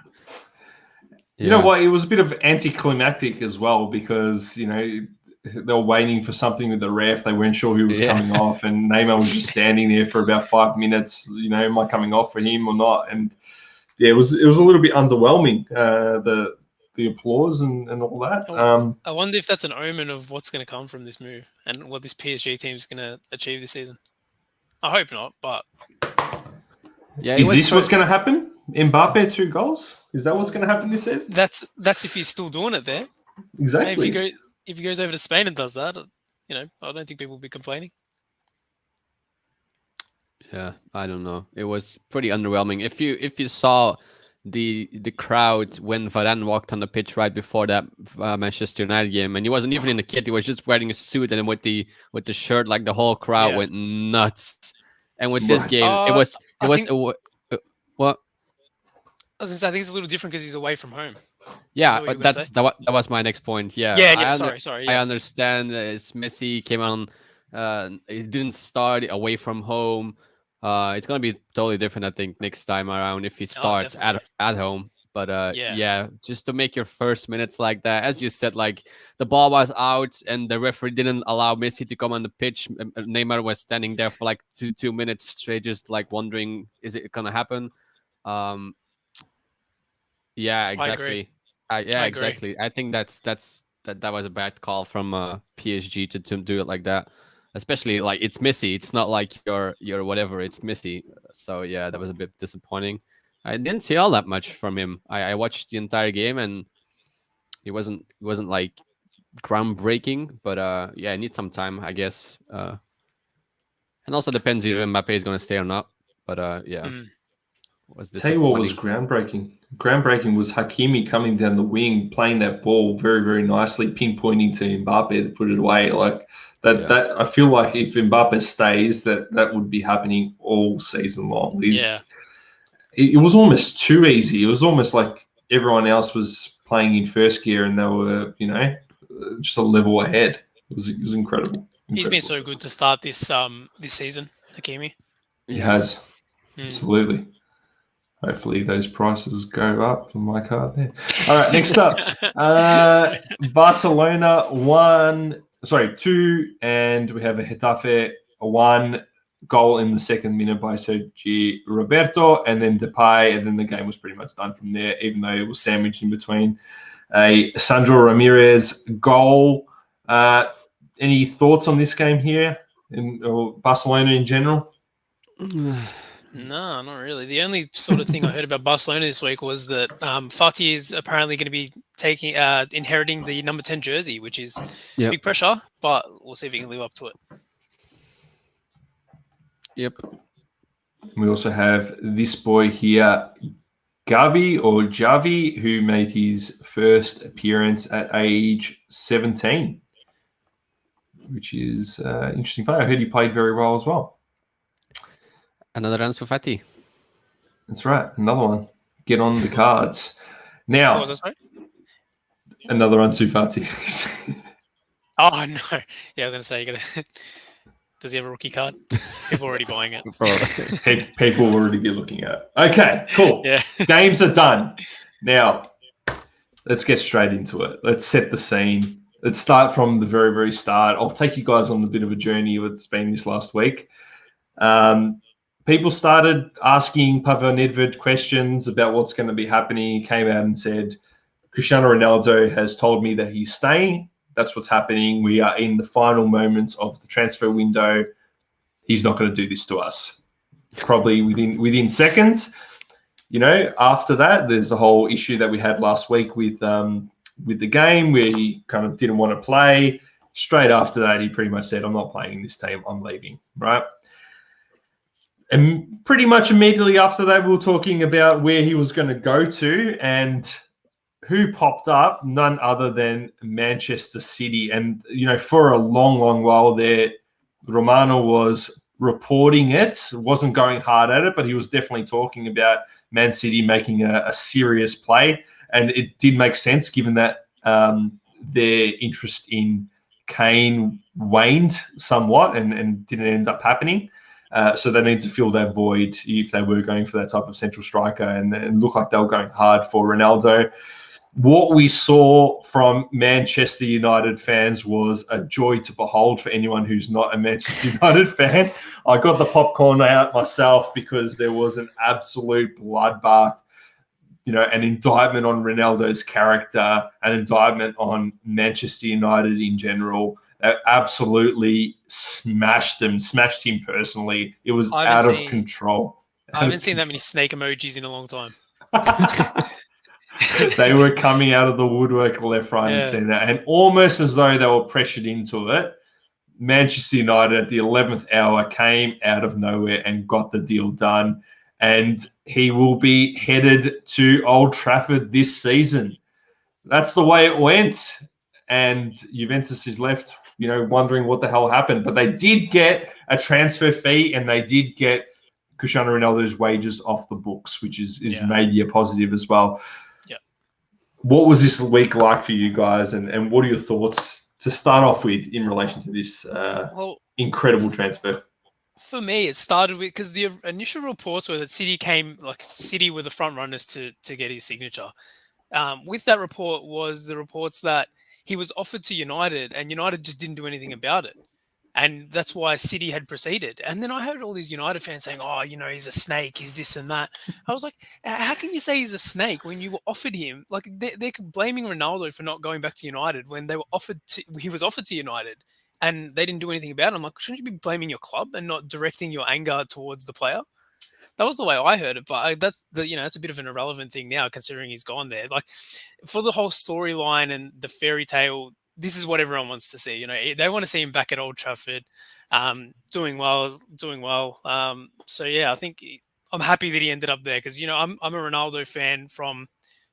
You know what? It was a bit of anticlimactic as well, because they were waiting for something with the ref. They weren't sure who was coming off, and Neymar was just standing there for about 5 minutes. Am I coming off for him or not? And it was a little bit underwhelming. The applause and all that. I wonder if that's an omen of what's going to come from this move and what this PSG team is going to achieve this season. I hope not, but is this what's going to happen? Mbappe 2 goals? Is that what's going to happen this season? That's if he's still doing it there. Exactly. If he goes over to Spain and does that, I don't think people will be complaining. Yeah, I don't know. It was pretty underwhelming. If you saw the crowd when Varane walked on the pitch right before that Manchester United game, and he wasn't even in the kit, he was just wearing a suit, and then with the shirt, like the whole crowd went nuts. And with this game, what? I was gonna say, I think it's a little different because he's away from home. Yeah, but that was my next point. Yeah. Sorry. I understand it's Messi came on. He didn't start away from home. It's gonna be totally different, I think, next time around if he starts at home. But just to make your first minutes like that, as you said, like the ball was out and the referee didn't allow Messi to come on the pitch. Neymar was standing there for like two minutes straight, just like wondering, is it gonna happen? Yeah, exactly. Exactly. I think that was a bad call from PSG to do it like that. Especially like it's Messi. It's not like your whatever. It's Messi. So yeah, that was a bit disappointing. I didn't see all that much from him. I watched the entire game and he wasn't like groundbreaking. But I need some time, I guess. And also depends if Mbappe is going to stay or not. But Tell you what was groundbreaking. Groundbreaking was Hakimi coming down the wing, playing that ball very, very nicely, pinpointing to Mbappe to put it away. Like that I feel like if Mbappe stays, that would be happening all season long. It was almost too easy. It was almost like everyone else was playing in first gear and they were, just a level ahead. It was incredible. He's been so good to start this season, Hakimi. He has. Absolutely. Hopefully those prices go up for my card there. All right, next up. Barcelona 2, and we have a Getafe 1 goal in the second minute by Sergi Roberto, and then Depay, and then the game was pretty much done from there, even though it was sandwiched in between a Sandro Ramirez goal. Any thoughts on this game here, or Barcelona in general? No, not really. The only sort of thing I heard about Barcelona this week was that Fati is apparently going to be inheriting the number 10 jersey, which is big pressure, but we'll see if he can live up to it. Yep. We also have this boy here, Javi, who made his first appearance at age 17, which is an interesting player. I heard he played very well as well. Another Ansu Fati. That's right. Another one. Get on the cards. Now, What was that, sorry? another Ansu Fati. Oh no! Yeah, I was gonna say, does he have a rookie card? People are already buying it. People will already be looking at it. Okay, cool. Yeah. Games are done. Now, let's get straight into it. Let's set the scene. Let's start from the very, very start. I'll take you guys on a bit of a journey what's been this last week. People started asking Pavel Nedved questions about what's going to be happening. He came out and said, Cristiano Ronaldo has told me that he's staying. That's what's happening. We are in the final moments of the transfer window. He's not going to do this to us. Probably within seconds. You know, after that, there's a whole issue that we had last week with the game where he kind of didn't want to play. Straight after that, he pretty much said, I'm not playing in this team. I'm leaving, right? And pretty much immediately after that, we were talking about where he was going to go to, and who popped up? None other than Manchester City. And, you know, for a long, long while there, Romano was reporting it, wasn't going hard at it, but he was definitely talking about Man City making a serious play. And it did make sense given that their interest in Kane waned somewhat and didn't end up happening. So they need to fill that void if they were going for that type of central striker, and look like they were going hard for Ronaldo. What we saw from Manchester United fans was a joy to behold for anyone who's not a Manchester United fan. I got the popcorn out myself because there was an absolute bloodbath, you know, an indictment on Ronaldo's character, an indictment on Manchester United in general. Absolutely smashed him personally. It was out of control. I haven't seen that many snake emojis in a long time. They were coming out of the woodwork left, right, and centre, and almost as though they were pressured into it. Manchester United at the 11th hour came out of nowhere and got the deal done. And he will be headed to Old Trafford this season. That's the way it went. And Juventus is left, you know, wondering what the hell happened. But they did get a transfer fee, and they did get Cristiano Ronaldo's wages off the books, which is maybe a positive as well. Yeah. What was this week like for you guys, and what are your thoughts to start off with in relation to this incredible transfer? For me, it started with, because the initial reports were that City were the front runners to get his signature. With that report was the reports that he was offered to United, and United just didn't do anything about it. And that's why City had proceeded. And then I heard all these United fans saying, oh, you know, he's a snake, he's this and that. I was like, how can you say he's a snake when you were offered him? Like, they're blaming Ronaldo for not going back to United when he was offered to United and they didn't do anything about it. I'm like, shouldn't you be blaming your club and not directing your anger towards the player? That was the way I heard it, but that's a bit of an irrelevant thing now, considering he's gone there. Like, for the whole storyline and the fairy tale, this is what everyone wants to see. You know, they want to see him back at Old Trafford, doing well. So yeah, I think I'm happy that he ended up there, because, you know, I'm a Ronaldo fan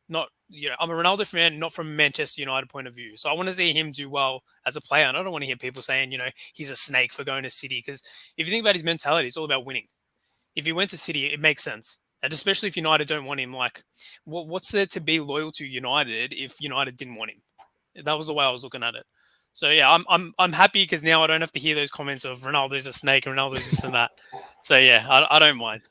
not from a Manchester United point of view. So I want to see him do well as a player, and I don't want to hear people saying, you know, he's a snake for going to City, because if you think about his mentality, it's all about winning. If he went to City, it makes sense. And especially if United don't want him, like, what's there to be loyal to United if United didn't want him? That was the way I was looking at it. So yeah, I'm happy, because now I don't have to hear those comments of Ronaldo's a snake, Ronaldo's this and that. So yeah, I don't mind.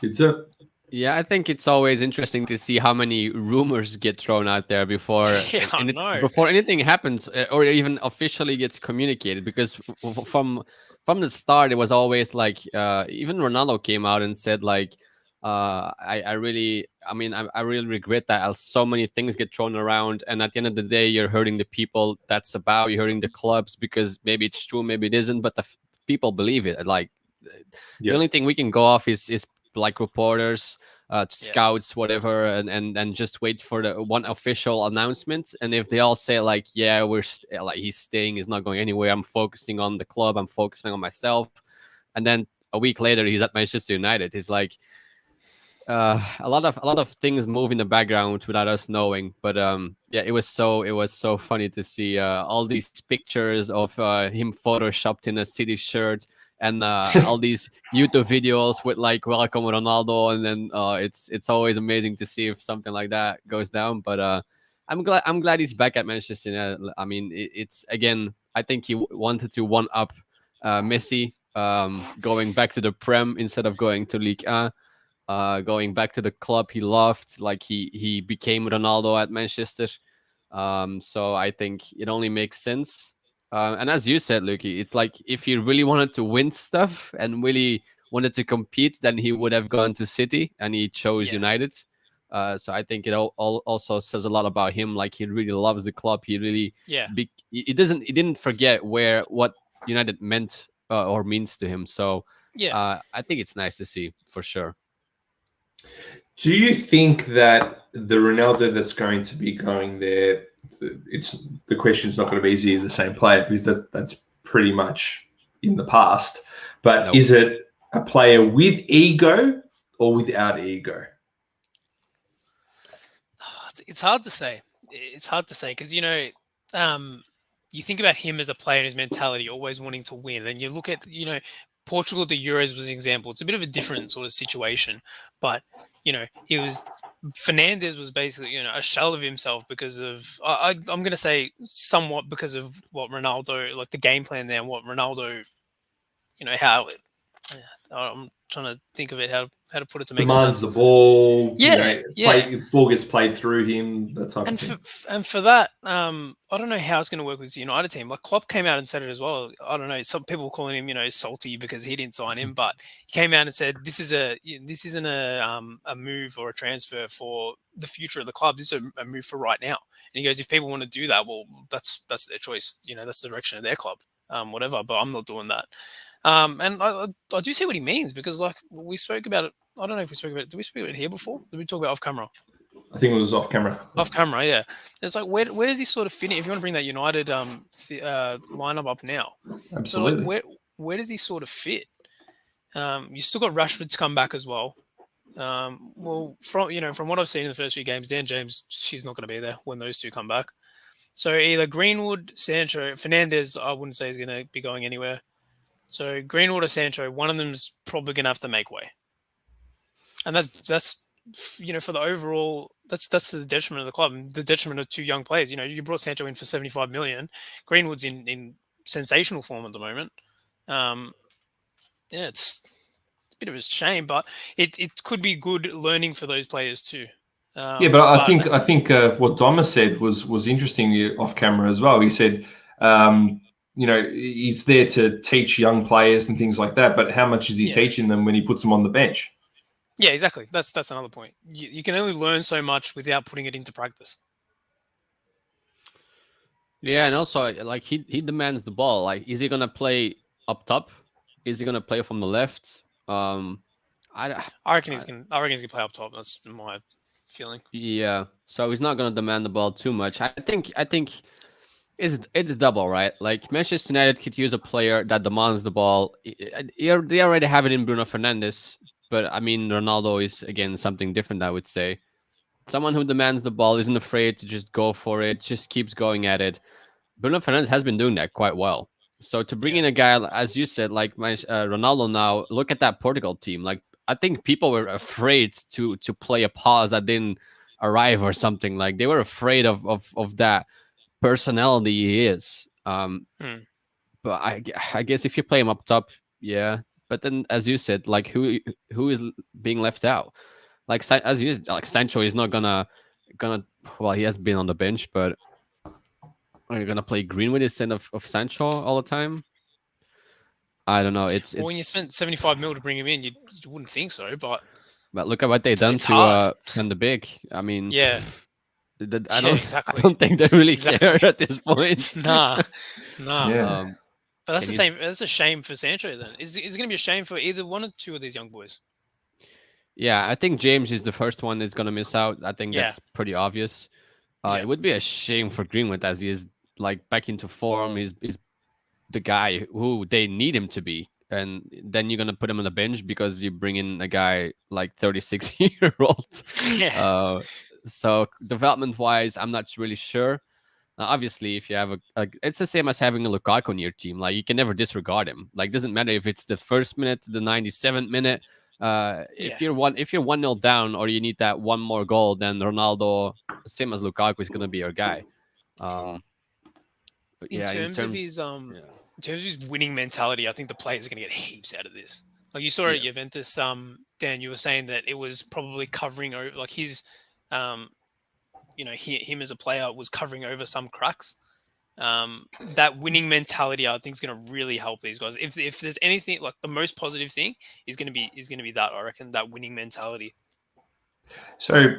It's a Yeah, I think it's always interesting to see how many rumors get thrown out there before before anything happens, or even officially gets communicated. Because from the start, it was always like, even Ronaldo came out and said, like, I really regret that so many things get thrown around, and at the end of the day, you're hurting the people that's about, you're hurting the clubs, because maybe it's true, maybe it isn't, but the people believe it. Like, the only thing we can go off is like reporters, scouts, whatever, and just wait for the one official announcement. And if they all say, like, yeah, he's staying, he's not going anywhere, I'm focusing on the club, I'm focusing on myself, and then a week later he's at Manchester United, it's like, a lot of things move in the background without us knowing. But it was so funny to see all these pictures of him photoshopped in a City shirt, and all these YouTube videos with like welcome Ronaldo, and then it's always amazing to see if something like that goes down. But I'm glad he's back at Manchester United. I mean, it's again, I think he wanted to one up Messi, going back to the Prem instead of going to Ligue 1. Going back to the club he loved, like he became Ronaldo at Manchester. So I think it only makes sense. And as you said, Luki, it's like if he really wanted to win stuff and really wanted to compete, then he would have gone to City, and he chose United. So I think it also says a lot about him. Like he really loves the club. He really he didn't forget what United meant or means to him. So I think it's nice to see for sure. Do you think that the Ronaldo that's going to be going there, the question's not going to be easy the same player, because that's pretty much in the past. But is it a player with ego or without ego? It's hard to say. It's hard to say because, you think about him as a player and his mentality, always wanting to win. And you look at, Portugal at the Euros was an example. It's a bit of a different sort of situation. But, Fernandes was basically, a shell of himself because of, I'm going to say somewhat because of what Ronaldo, like the game plan there and what Ronaldo, how I'm trying to think of it, how to put it to make demands sense. The ball, ball gets played through him, that type of thing. And for that, I don't know how it's going to work with the United team. Like Klopp came out and said it as well. I don't know. Some people calling him, salty because he didn't sign him, but he came out and said this isn't a move or a transfer for the future of the club. This is a move for right now. And he goes, if people want to do that, well, that's their choice. That's the direction of their club. Whatever. But I'm not doing that. And I do see what he means because, like, we spoke about it. I don't know if we spoke about it. Did we speak about it here before? Did we talk about off camera? I think it was off camera. Off camera, yeah. It's like, where does he sort of fit in? If you want to bring that United lineup up now, absolutely. So like, where does he sort of fit? You still got Rashford to come back as well. Well, from what I've seen in the first few games, Dan James, she's not going to be there when those two come back. So either Greenwood, Sancho, Fernandes, I wouldn't say is going to be going anywhere. So Greenwood or Sancho, one of them's probably going to have to make way. And that's for the overall, that's the detriment of the club and the detriment of two young players. You brought Sancho in for 75 million. Greenwood's in sensational form at the moment. It's a bit of a shame, but it could be good learning for those players too. But I think what Doma said was interesting off camera as well. He said, he's there to teach young players and things like that, but how much is he teaching them when he puts them on the bench? Yeah, exactly. That's another point. You can only learn so much without putting it into practice. Yeah, and also like he demands the ball. Like, is he gonna play up top? Is he gonna play from the left? I reckon he's gonna play up top. That's my feeling. Yeah, so he's not gonna demand the ball too much. I think it's double, right? Like Manchester United could use a player that demands the ball. They already have it in Bruno Fernandes. But I mean, Ronaldo is, again, something different, I would say. Someone who demands the ball, isn't afraid to just go for it, just keeps going at it. Bruno Fernandes has been doing that quite well. So to bring in a guy, as you said, like Ronaldo now, look at that Portugal team. Like, I think people were afraid to play a pause that didn't arrive or something. Like, they were afraid of that personality he is. But I guess if you play him up top, yeah. But then, as you said, like who is being left out? Like as you said, like Sancho is not gonna. Well, he has been on the bench, but are you gonna play Greenwood instead of Sancho all the time? I don't know. It's when you spent 75 mil to bring him in, you wouldn't think so. But look at what they done to Van de Beek. I mean, yeah. I don't think they really care at this point. Nah. Yeah. But that's the same. That's a shame for Sancho. Then is it going to be a shame for either one or two of these young boys? Yeah, I think James is the first one that's going to miss out. I think that's pretty obvious. It would be a shame for Greenwood as he is like back into form. He's the guy who they need him to be, and then you're going to put him on the bench because you bring in a guy like 36-year-old. Yeah. So development wise, I'm not really sure. Obviously, if you have it's the same as having a Lukaku on your team. Like you can never disregard him. Like doesn't matter if it's the first minute to the 97th minute. If you're 1-0 down or you need that one more goal, then Ronaldo, same as Lukaku, is gonna be your guy. But in terms of his winning mentality, I think the players are going to get heaps out of this. Like you saw at Juventus, Dan, you were saying that it was probably covering over, like his, him as a player was covering over some cracks. That winning mentality, I think, is going to really help these guys. If there's anything, like the most positive thing is going to be that, I reckon, that winning mentality. So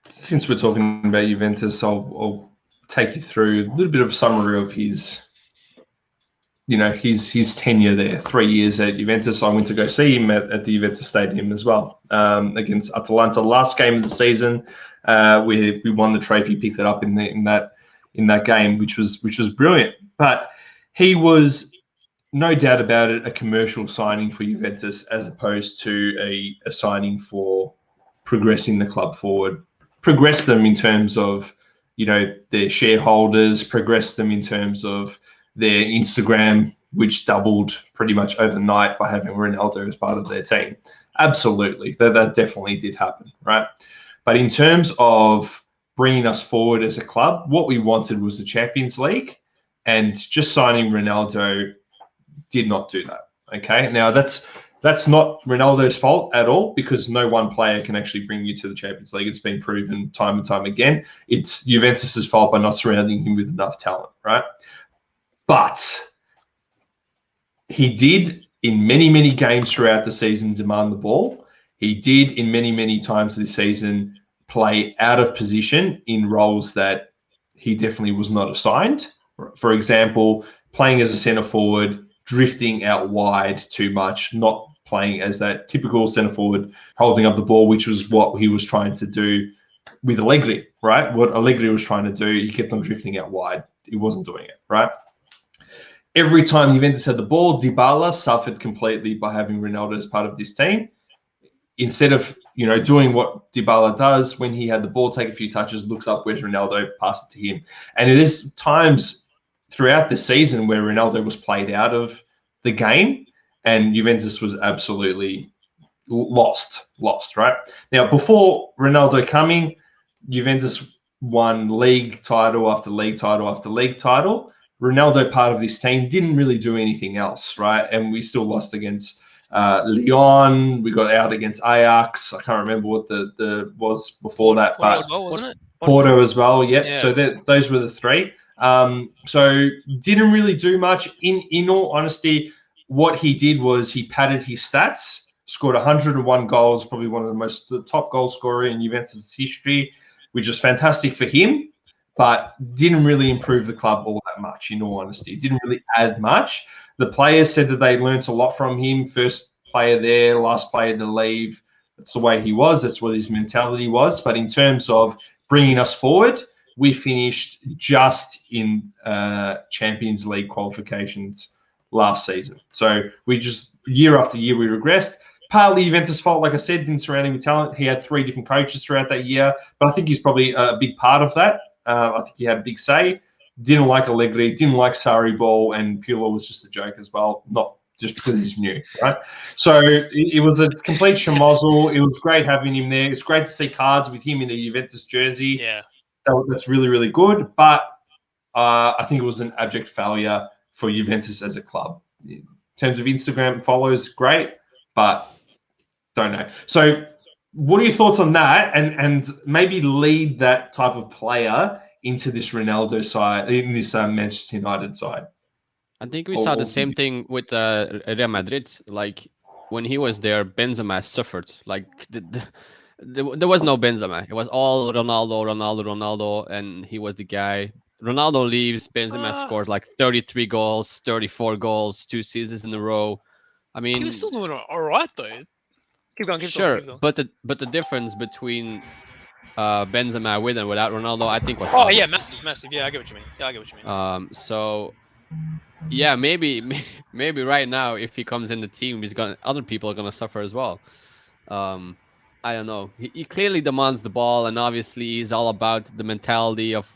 since we're talking about Juventus, I'll take you through a little bit of a summary of his tenure there. 3 years at Juventus. I went to go see him at the Juventus Stadium as well, against Atalanta. Last game of the season, we won the trophy, picked it up in that game, which was brilliant. But he was, no doubt about it, a commercial signing for Juventus as opposed to a signing for progressing the club forward. Progress them in terms of their shareholders, progress them in terms of their Instagram, which doubled pretty much overnight by having Ronaldo as part of their team. Absolutely. That definitely did happen, right? But in terms of bringing us forward as a club, what we wanted was the Champions League, and just signing Ronaldo did not do that, okay? Now, that's not Ronaldo's fault at all, because no one player can actually bring you to the Champions League. It's been proven time and time again. It's Juventus's fault by not surrounding him with enough talent, right? But he did, in many, many games throughout the season, demand the ball. He did, in many, many times this season, play out of position in roles that he definitely was not assigned. For example, playing as a centre forward, drifting out wide too much, not playing as that typical centre forward, holding up the ball, which was what he was trying to do with Allegri, right? What Allegri was trying to do, he kept on drifting out wide. He wasn't doing it, right? Every time Juventus had the ball, Dybala suffered completely by having Ronaldo as part of this team. Instead of doing what Dybala does, when he had the ball, take a few touches, looks up, where's Ronaldo, pass it to him. And it is times throughout the season where Ronaldo was played out of the game, and Juventus was absolutely lost, right? Now, before Ronaldo coming, Juventus won league title after league title after league title. Ronaldo, part of this team, didn't really do anything else, right? And we still lost against Lyon. We got out against Ajax. I can't remember what the was before that, Porto but as well, wasn't it? Porto as well. Yep. Yeah. So those were the three. So didn't really do much. In all honesty, what he did was he padded his stats, scored 101 goals, probably one of the top goal scorer in Juventus history, which is fantastic for him, but didn't really improve the club all that much, in all honesty. Didn't really add much. The players said that they learnt a lot from him. First player there, last player to leave. That's the way he was. That's what his mentality was. But in terms of bringing us forward, we finished just in Champions League qualifications last season. So we just, year after year, we regressed. Partly Juventus' fault, like I said, didn't surround him with talent. He had 3 different coaches throughout that year, but I think he's probably a big part of that. I think he had a big say. Didn't like Allegri, didn't like Sarri ball, and Pirlo was just a joke as well, not just because he's new, right? So it was a complete schmozzle. It was great having him there. It's great to see cards with him in a Juventus jersey. Yeah. That's really, really good. But I think it was an abject failure for Juventus as a club. In terms of Instagram follows, great, but don't know. So what are your thoughts on that? And maybe lead that type of player into this Ronaldo side, in this Manchester United side. I think we saw the same thing with Real Madrid. Like when he was there, Benzema suffered. Like there was no Benzema. It was all Ronaldo, and he was the guy. Ronaldo leaves, Benzema scores like 33 goals, 34 goals, 2 seasons in a row. I mean, he was still doing all right though. Keep going. Sure, but the difference between Benzema with and without Ronaldo, I think was obvious. Yeah, massive. Yeah, I get what you mean. So yeah, maybe right now, if he comes in the team, other people are gonna suffer as well. I don't know. He clearly demands the ball, and obviously he's all about the mentality of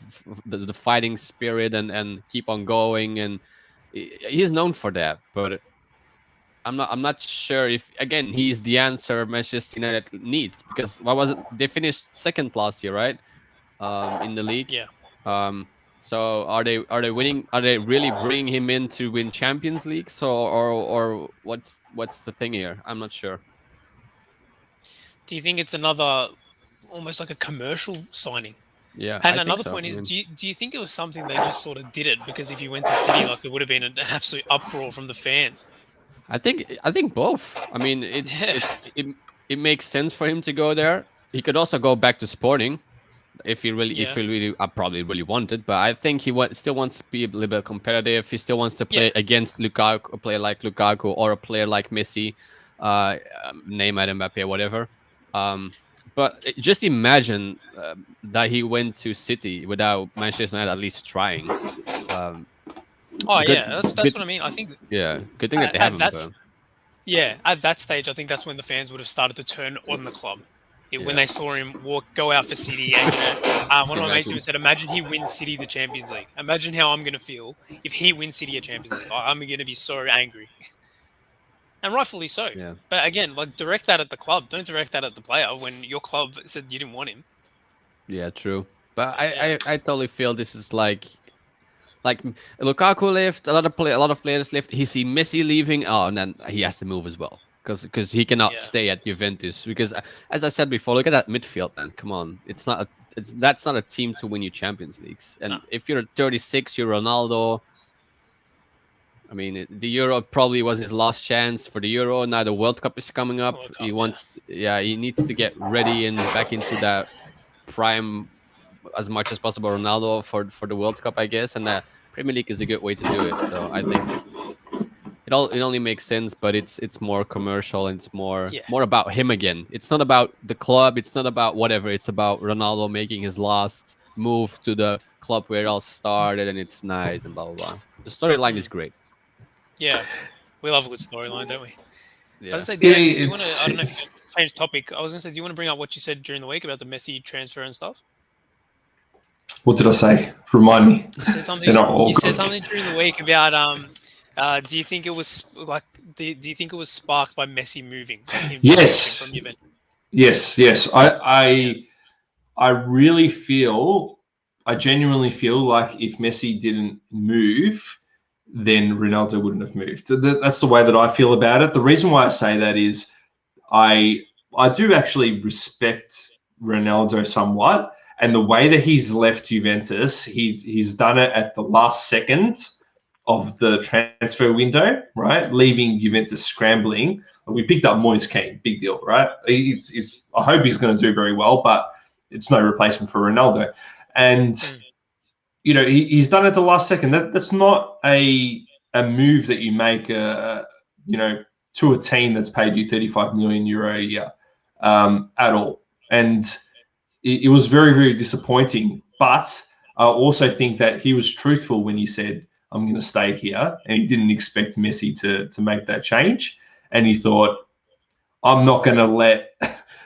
the fighting spirit and keep on going, and he's known for that. But I'm not sure if again he's the answer Manchester United needs, because what was it? They finished second last year, right? In the league. Yeah. So are they winning? Are they really bringing him in to win Champions Leagues, or what's the thing here? I'm not sure. Do you think it's another, almost like a commercial signing? Yeah, And I another think so. point I is, mean, do you think it was something they just sort of did it because if he went to City, like there would have been an absolute uproar from the fans? I think both. I mean, Yeah. it makes sense for him to go there. He could also go back to Sporting if he really probably really wanted. But I think he still wants to be a little bit competitive. He still wants to play against Lukaku, a player like Lukaku, or a player like Messi, Neymar, Mbappe, whatever. But just imagine that he went to City without Manchester United at least trying. Oh Good, yeah, that's good, what I mean. I think yeah, good thing that they at haven't. that at that stage, I think that's when the fans would have started to turn on the club. When they saw him go out for City, and one of my mates even said, "Imagine he wins City the Champions League. Imagine how I'm going to feel if he wins City a Champions League. I'm going to be so angry." And rightfully so. Yeah. But again, like direct that at the club. Don't direct that at the player when your club said you didn't want him. Yeah, true. But I totally feel this is like Lukaku left, a lot of players left. He see Messi leaving, and then he has to move as well because he cannot stay at Juventus. Because as I said before, look at that midfield, man. Come on, that's not a team to win you Champions Leagues. And if you're 36, you're Ronaldo. I mean, the Euro probably was his last chance for the Euro. Now the World Cup is coming up. He needs to get ready and back into that prime as much as possible. Ronaldo for the World Cup, I guess, and the Premier League is a good way to do it. So I think it only makes sense, but it's more commercial and it's more about him again. It's not about the club. It's not about whatever. It's about Ronaldo making his last move to the club where it all started, and it's nice and blah blah blah. The storyline is great. Yeah, we love a good storyline, don't we? Yeah. I was going to say, Dan, do you want to? I don't know if you can change topic. I was going to say, do you want to bring up what you said during the week about the Messi transfer and stuff? What did I say? Remind me. You said something. You said something during the week about do you think it was like? Do you think it was sparked by Messi moving? Like him yes. From Juventus? Yes. I really feel. I genuinely feel like if Messi didn't move, then Ronaldo wouldn't have moved. That's the way that I feel about it. The reason why I say that is I do actually respect Ronaldo somewhat, and the way that he's left Juventus, he's done it at the last second of the transfer window, right? Leaving Juventus scrambling. We picked up Moise Kean, big deal, right? I hope he's going to do very well, but it's no replacement for Ronaldo. And you know, he's done it at the last second. That's not a move that you make, to a team that's paid you 35 million euro a year at all. And it was very, very disappointing. But I also think that he was truthful when he said, I'm going to stay here. And he didn't expect Messi to make that change. And he thought, I'm not going to let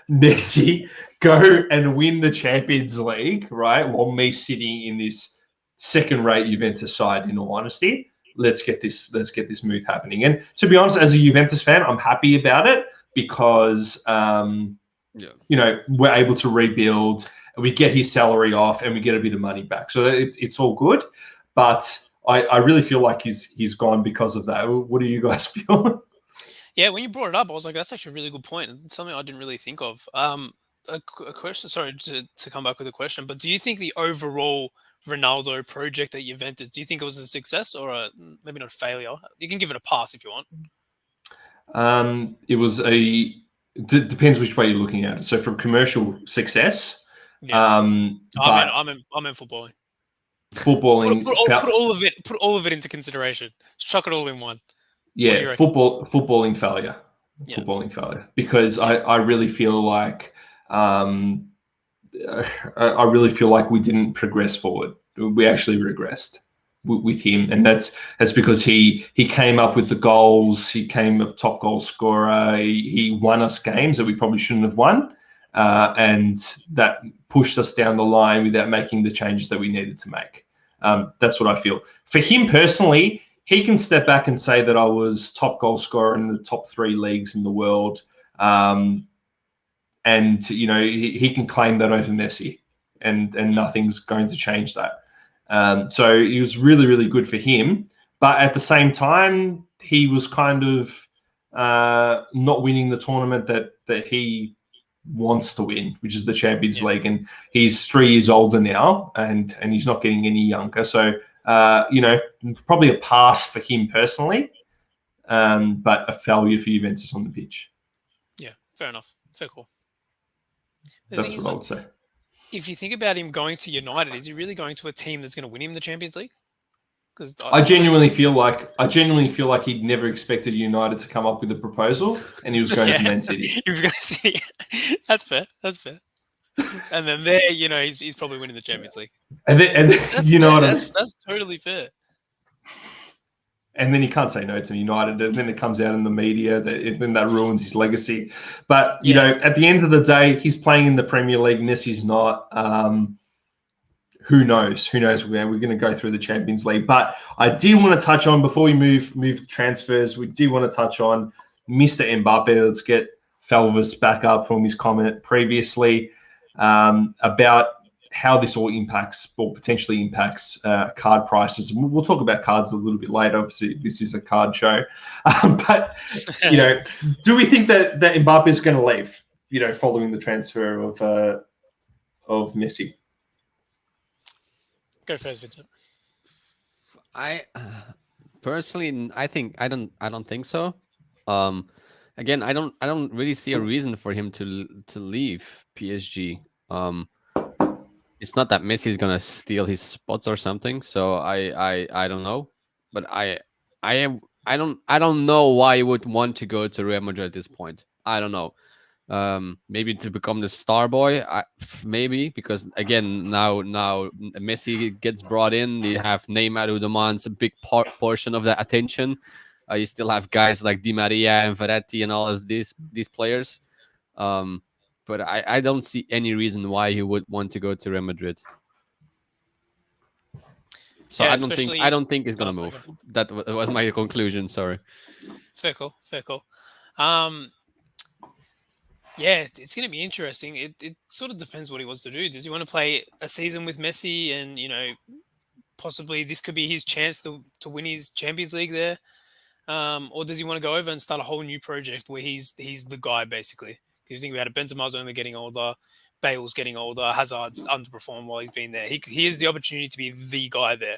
Messi go and win the Champions League, right? While me sitting in this second-rate Juventus side, in all honesty. Let's get this move happening. And to be honest, as a Juventus fan, I'm happy about it because we're able to rebuild, we get his salary off, and we get a bit of money back. So it's all good. But I really feel like he's gone because of that. What do you guys feel? Yeah, when you brought it up, I was like, that's actually a really good point. It's something I didn't really think of. A question, sorry to come back with a question, but do you think the overall Ronaldo project at Juventus, do you think it was a success or maybe not a failure? You can give it a pass if you want. It was depends which way you're looking at it. So from commercial success, I meant footballing. Footballing. Put all of it into consideration. Just chuck it all in one. Yeah, footballing failure. Yeah. Footballing failure. Because I really feel like we didn't progress forward. We actually regressed with him, and that's because he came up with the goals. He came up top goal scorer. He won us games that we probably shouldn't have won, and that pushed us down the line without making the changes that we needed to make. That's what I feel. For him personally, he can step back and say that I was top goal scorer in the top 3 leagues in the world. And, he can claim that over Messi, and nothing's going to change that. So it was really, really good for him. But at the same time, he was kind of not winning the tournament that he wants to win, which is the Champions League. And he's 3 years older now, and he's not getting any younger. So, probably a pass for him personally, but a failure for Juventus on the pitch. Yeah, fair enough. Fair call. That's what I would say. If you think about him going to United, is he really going to a team that's going to win him the Champions League? Because I genuinely feel like he'd never expected United to come up with a proposal, and he was going to Man City. He was going to City. That's fair. And then there, he's probably winning the Champions League. And then that's totally fair. And then he can't say no to United. And then it comes out in the media then that ruins his legacy. But at the end of the day, he's playing in the Premier League. Messi's not. Who knows? We're going to go through the Champions League. But I did want to touch on, before we move to transfers, we did want to touch on Mr. Mbappe. Let's get Felvis back up from his comment previously about how this all impacts or potentially impacts card prices. We'll talk about cards a little bit later. Obviously, this is a card show. But, do we think that Mbappe is going to leave, following the transfer of Messi? Go first, Vincent. I personally, I don't think so. Again, I don't really see a reason for him to leave PSG. It's not that Messi is gonna steal his spots or something. So I don't know, but I don't know why he would want to go to Real Madrid at this point. I don't know. Maybe to become the star boy, maybe, because again now Messi gets brought in. You have Neymar, who demands a big portion of the attention. You still have guys like Di Maria and Verratti and all of these players. But I don't see any reason why he would want to go to Real Madrid. So I don't think he's gonna move. That was my conclusion. Sorry. Fair call. Yeah, it's going to be interesting. It sort of depends what he wants to do. Does he want to play a season with Messi and, possibly this could be his chance to win his Champions League there? Or does he want to go over and start a whole new project where he's the guy, basically? Because you think about it, Benzema's only getting older, Bale's getting older, Hazard's underperformed while he's been there. He has the opportunity to be the guy there,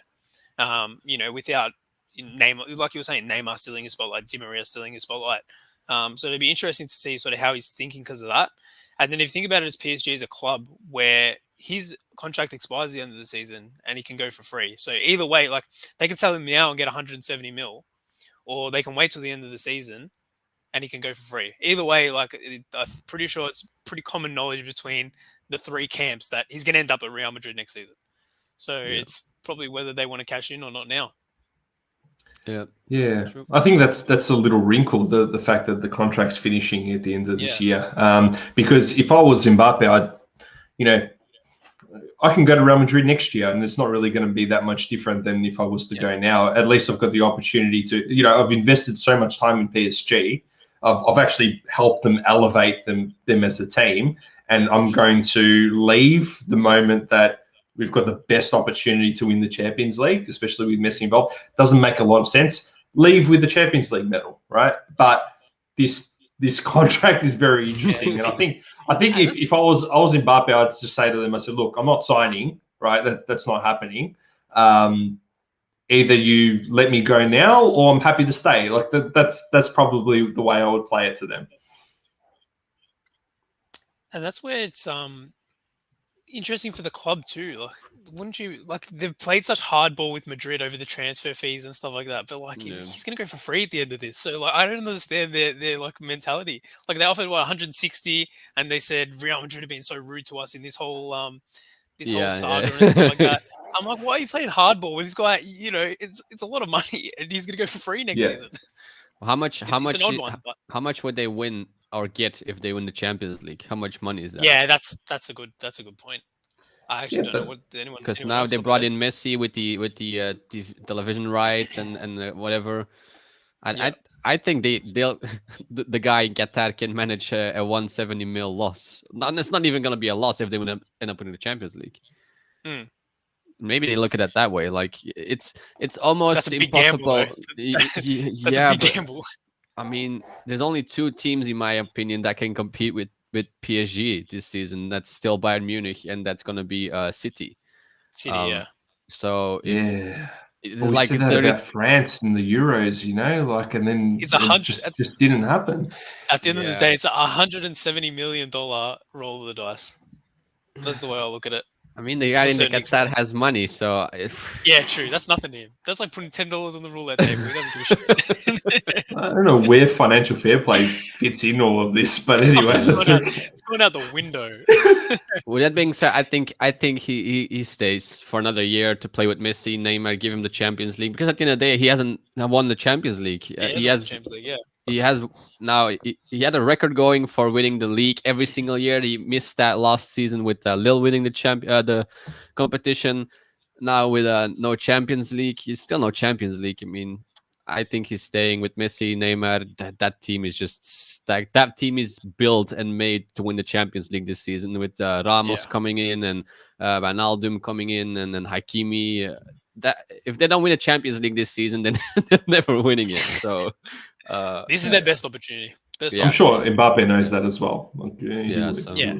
without Neymar, like you were saying, Neymar stealing his spotlight, Di Maria stealing his spotlight. So it'd be interesting to see sort of how he's thinking because of that. And then if you think about it as PSG as a club where his contract expires at the end of the season and he can go for free. So either way, like they can sell him now and get 170 mil, or they can wait till the end of the season and he can go for free. Either way, I'm pretty sure it's pretty common knowledge between the 3 camps that he's going to end up at Real Madrid next season. So it's probably whether they want to cash in or not now. Yeah. I think that's a little wrinkle, the fact that the contract's finishing at the end of this year. Because if I was Mbappe, I can go to Real Madrid next year, and it's not really going to be that much different than if I was to go now. At least I've got the opportunity to, I've invested so much time in PSG. I've actually helped them elevate them as a team, and I'm going to leave the moment that we've got the best opportunity to win the Champions League, especially with Messi involved. Doesn't make a lot of sense. Leave with the Champions League medal, right? But this contract is very interesting, and I think if I was Mbappe, I'd just say to them, I said, look, I'm not signing, right? That's not happening. Either you let me go now, or I'm happy to stay. Like that's probably the way I would play it to them. And that's where it's interesting for the club too. Like, wouldn't you they've played such hardball with Madrid over the transfer fees and stuff like that, but he's going to go for free at the end of this. So I don't understand their mentality. Like they offered 160, and they said Real Madrid have been so rude to us in this whole whole saga and stuff like that. I'm like, why are you playing hardball with this guy? It's a lot of money, and he's going to go for free next season. How much? How It's much? an odd one, but How much would they win or get if they win the Champions League? How much money is that? yeah, that's a good point. I actually Yeah, don't know but- what anyone. Because anyone now else they look brought at it. in Messi with the television rights and whatever. Yeah. I think they'll the guy in Qatar can manage a 170 mil loss. It's not even gonna be a loss if they would end up winning the Champions League. Mm. Maybe they look at it that way. Like it's almost That's a big gamble, impossible. though. That's Yeah, a big but gamble. I mean, there's only two teams, in my opinion, that can compete with PSG this season. That's still Bayern Munich, and that's gonna be City. City, Um, yeah. So if Yeah. it's Well, we like said that 30, about France in the Euros, and then It's it 100 just didn't happen. At the end of the Yeah. day, it's a $170 million roll of the dice. That's the way I look at it. I mean, the To guy a in the certain Qatar extent. has money, so Yeah, true. That's nothing to him. That's like putting $10 on the roulette table. He doesn't give a shit. I don't know where financial fair play fits in all of this, but anyway, it's going out the window. with that being said, I think he stays for another year to play with Messi, Neymar, give him the Champions League, because at the end of the day, he hasn't won the Champions League. He has Champions League, yeah. He has now. He had a record going for winning the league every single year. He missed that last season with Lille winning the competition. Now with no Champions League, he's still no Champions League. I mean, I think he's staying with Messi, Neymar. That team is just stacked. That team is built and made to win the Champions League this season with Ramos coming in and Ronaldo coming in and then Hakimi. That if they don't win a Champions League this season, then they're never winning it. So. This is their best opportunity. I'm sure Mbappe knows that as well. Yeah.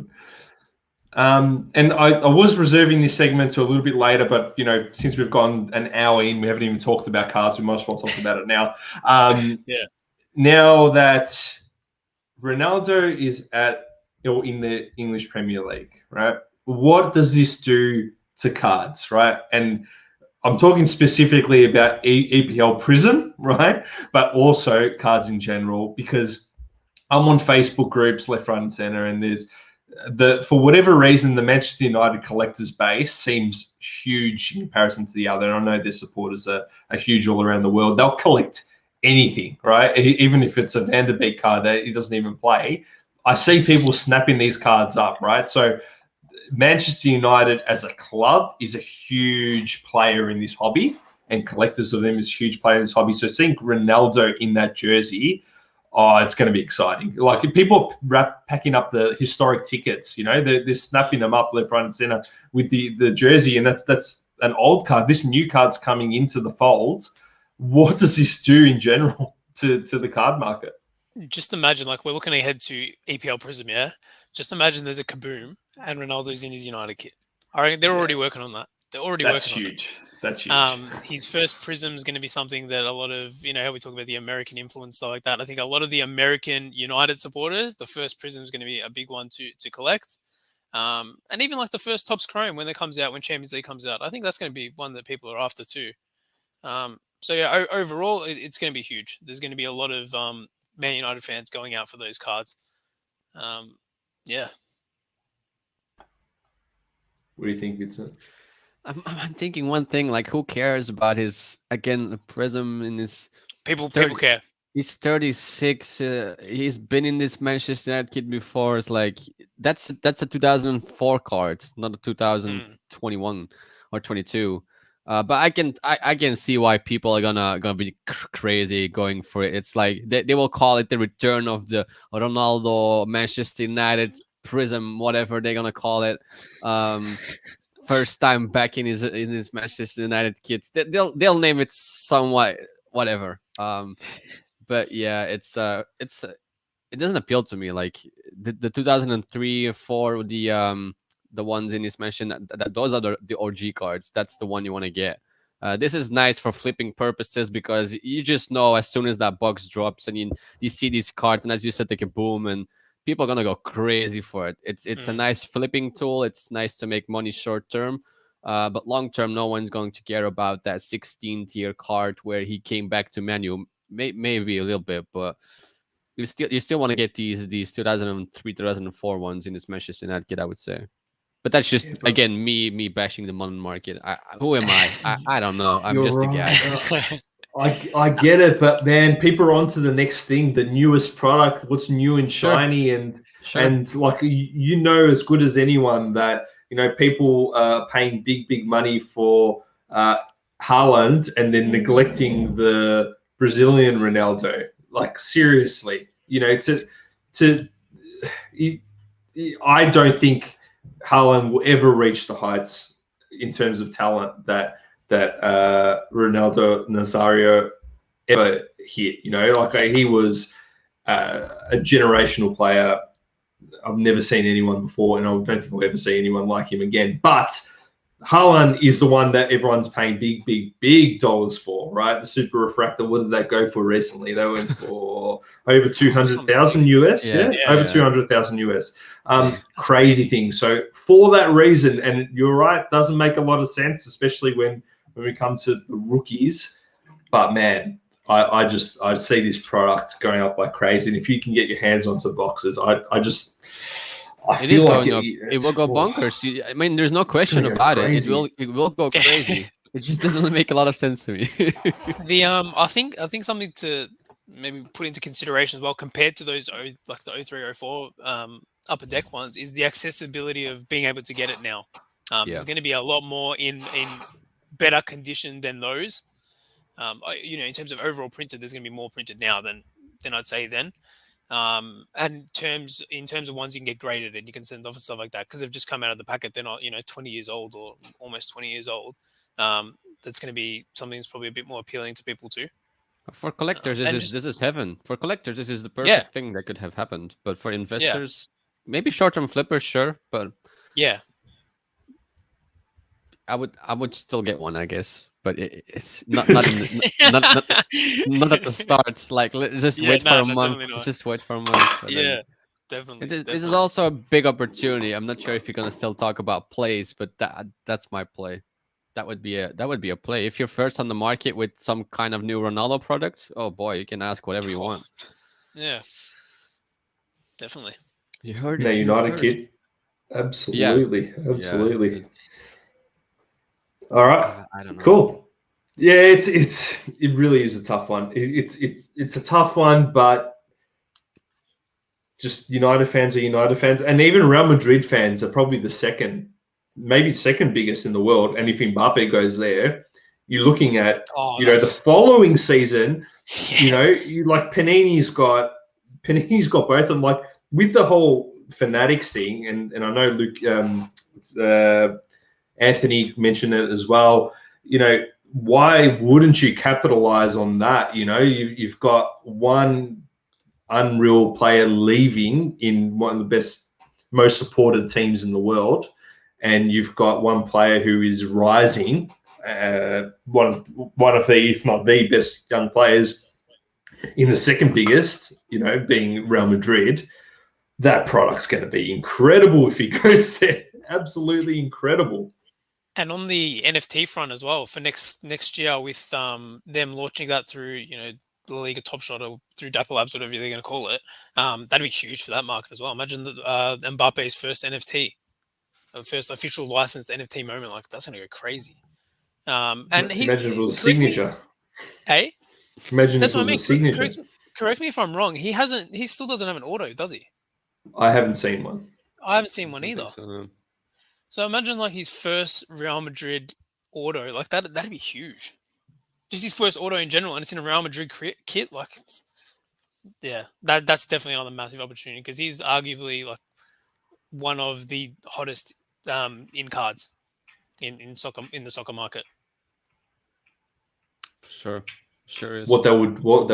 And I was reserving this segment to a little bit later, but since we've gone an hour in, we haven't even talked about cards. We might as well talk about it now. Now that Ronaldo is in the English Premier League, right? What does this do to cards, right? And I'm talking specifically about EPL Prism, right? But also cards in general, because I'm on Facebook groups left, right, and center, and there's for whatever reason, the Manchester United collectors base seems huge in comparison to the other. And I know their supporters are huge all around the world. They'll collect anything, right? Even if it's a Van der Beek card that he doesn't even play. I see people snapping these cards up, right? So Manchester United as a club is a huge player in this hobby, and collectors of them is a huge player in this hobby. So seeing Ronaldo in that jersey, it's going to be exciting. Like if people are packing up the historic tickets, they're snapping them up left, right, and center with the jersey, and that's an old card. This new card's coming into the fold. What does this do in general to the card market? Just imagine, like, we're looking ahead to EPL Prism, yeah? Just imagine there's a kaboom and Ronaldo's in his United kit. I reckon they're already working on that. That's huge. That's huge. His first Prism is going to be something that a lot of, how we talk about the American influence, stuff like that. I think a lot of the American United supporters, the first Prism is going to be a big one to collect. And even like the first Topps Chrome when Champions League comes out, I think that's going to be one that people are after too. So yeah, overall, it's going to be huge. There's going to be a lot of Man United fans going out for those cards. Yeah. What do you think, Vincent? I'm thinking one thing, like who cares about his Prism in his people care. He's 36. He's been in this Manchester United kit before. It's like that's a 2004 card, not a 2021 or 22. But I can see why people are gonna be crazy going for it. It's like they will call it the return of the Ronaldo Manchester United Prism, whatever they're gonna call it. First time back in his Manchester United kit. They'll name it somewhat whatever. But yeah, it doesn't appeal to me. Like the 2003 or 4, the ones in this mention, that those are the OG cards. That's the one you want to get. This is nice for flipping purposes because you just know as soon as that box drops and you see these cards, and as you said, like a boom, and people are gonna go crazy for it. It's a nice flipping tool. It's nice to make money short term, but long term, no one's going to care about that 16 tier card where he came back to Manu. Maybe a little bit, but you still want to get these 2003 2004 ones in this Manchester United kit, I would say. But that's just me bashing the modern market. Who am I? I don't know. I'm just a guy. I get it, but man, people are on to the next thing, the newest product, what's new and Sure. shiny, and like you know as good as anyone that people are paying big money for Haaland and then neglecting the Brazilian Ronaldo. Like seriously, I don't think Haaland will ever reach the heights in terms of talent that Ronaldo Nazario ever hit. He was a generational player. I've never seen anyone before, and I don't think I'll ever see anyone like him again. But Haaland is the one that everyone's paying big dollars for, right? The Super Refractor. What did that go for recently? They went for over 200,000 US. Yeah, over 200,000 US. Crazy thing. So for that reason, and you're right, doesn't make a lot of sense, especially when we come to the rookies. But man, I see this product going up like crazy, and if you can get your hands on some boxes, I feel like it will go bonkers. I mean, there's no question about it. It will go crazy. It just doesn't make a lot of sense to me. I think something to maybe put into consideration as well, compared to those like the 03, 04 upper deck ones, is the accessibility of being able to get it now. There's going to be a lot more in better condition than those. In terms of overall printed, there's going to be more printed now than I'd say then. And in terms of ones you can get graded and you can send off and stuff like that, because they've just come out of the packet. They're not 20 years old or almost 20 years old. That's going to be something that's probably a bit more appealing to people too. For collectors, this is heaven. For collectors, this is the perfect thing that could have happened. But for investors, maybe short-term flippers, sure. But I would still get one, I guess. But it's not not at the start. Like just wait for a month. Just wait for a month. Definitely. This is also a big opportunity. I'm not sure if you're gonna still talk about plays, but that's my play. That would be a play. If you're first on the market with some kind of new Ronaldo product, oh boy, you can ask whatever you want. Yeah, definitely. You heard it. United kid. Absolutely. All right. I don't know. Cool. Yeah, it really is a tough one. It's a tough one, but just United fans are United fans, and even Real Madrid fans are probably the second biggest in the world. And if Mbappe goes there, you're looking at the following season. You like Panini's got both of them. Like with the whole Fanatics thing, and I know Luke. Anthony mentioned it as well. Why wouldn't you capitalize on that? You've got one unreal player leaving in one of the best, most supported teams in the world, and you've got one player who is rising, one of the, if not the best young players in the second biggest, being Real Madrid. That product's going to be incredible if he goes there. Absolutely incredible. And on the NFT front as well, for next year, with them launching that through the Liga Top Shot or through Dapper Labs, whatever they're going to call it, that'd be huge for that market as well. Imagine Mbappe's first NFT, first official licensed NFT moment. Like that's going to go crazy. And imagine it was a signature. Hey, imagine it was a signature. Correct me if I'm wrong. He still doesn't have an auto, does he? I haven't seen one. I haven't seen one either. So imagine like his first Real Madrid auto, like that'd be huge. Just his first auto in general, and it's in a Real Madrid kit. Like, that's definitely another massive opportunity because he's arguably like one of the hottest in cards in the soccer market. Sure is. What they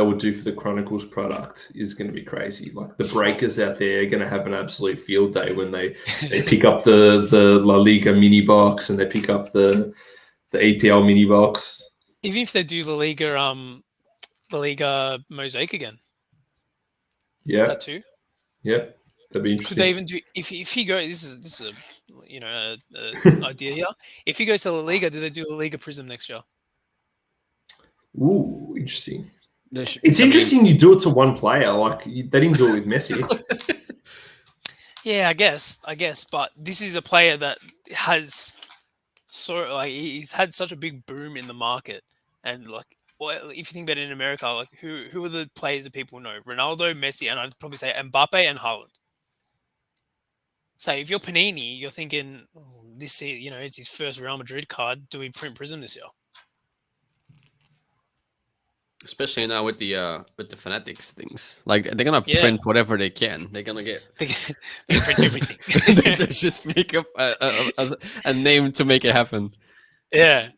would do for the Chronicles product is going to be crazy. Like the breakers out there are going to have an absolute field day when they pick up the La Liga mini box and they pick up the EPL mini box. Even if they do the Liga Mosaic again. Yeah. That too. Yeah. That'd be interesting. Could they even do if he goes? This is a idea here. If he goes to La Liga, do they do La Liga Prism next year? Ooh, interesting. It's interesting you do it to one player. Like they didn't do it with Messi. Yeah, I guess. But this is a player that has he's had such a big boom in the market, and like well, if you think about it in America, like who are the players that people know? Ronaldo, Messi, and I'd probably say Mbappe and Haaland. So if you're Panini, you're thinking this year, it's his first Real Madrid card. Do we print Prism this year? Especially now with the Fanatics things, like they're gonna print whatever they can. They're gonna get they can print everything. They just make up a name to make it happen. Yeah,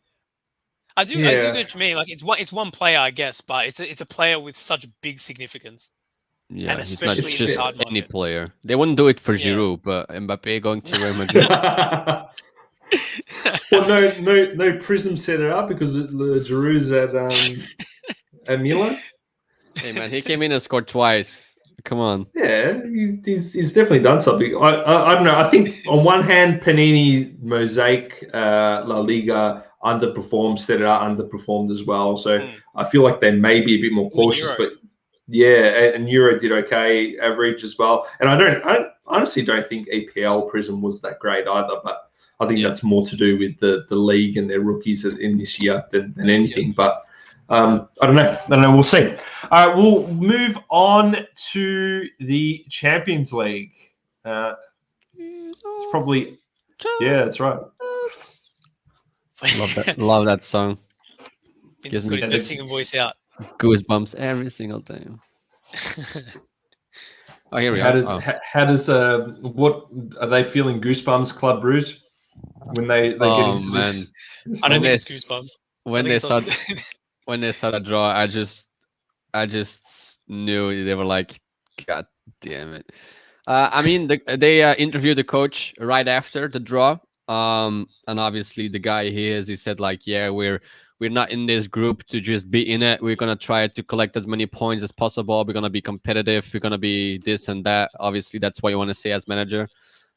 I do get what you mean. Like it's one player, I guess, but it's a player with such big significance. Yeah, and especially it's just in any player. They wouldn't do it for Giroud, but Mbappe going to Real Madrid. Well, no Prism set it up because Giroud's at Milan. Hey man, he came in and scored twice. Come on. Yeah, he's definitely done something. I don't know. I think on one hand, Panini Mosaic La Liga underperformed as well. So I feel like they may be a bit more cautious, but. Yeah, and Euro did okay, average as well. And I honestly don't think EPL Prism was that great either. But I think that's more to do with the league and their rookies in this year than anything. But I don't know. We'll see. All right, we'll move on to the Champions League. It's probably that's right. Love that song. Vince's got his best singing voice out. Goosebumps every single time. Oh, here we go. How does what are they feeling? Goosebumps Club Brugge when they get into this? I don't think it's Goosebumps. When they saw the draw, I just knew they were like, God damn it. I mean, they interviewed the coach right after the draw. And obviously the guy he said like, yeah, we're not in this group to just be in it. We're going to try to collect as many points as possible. We're going to be competitive. We're going to be this and that. Obviously, that's what you want to say as manager.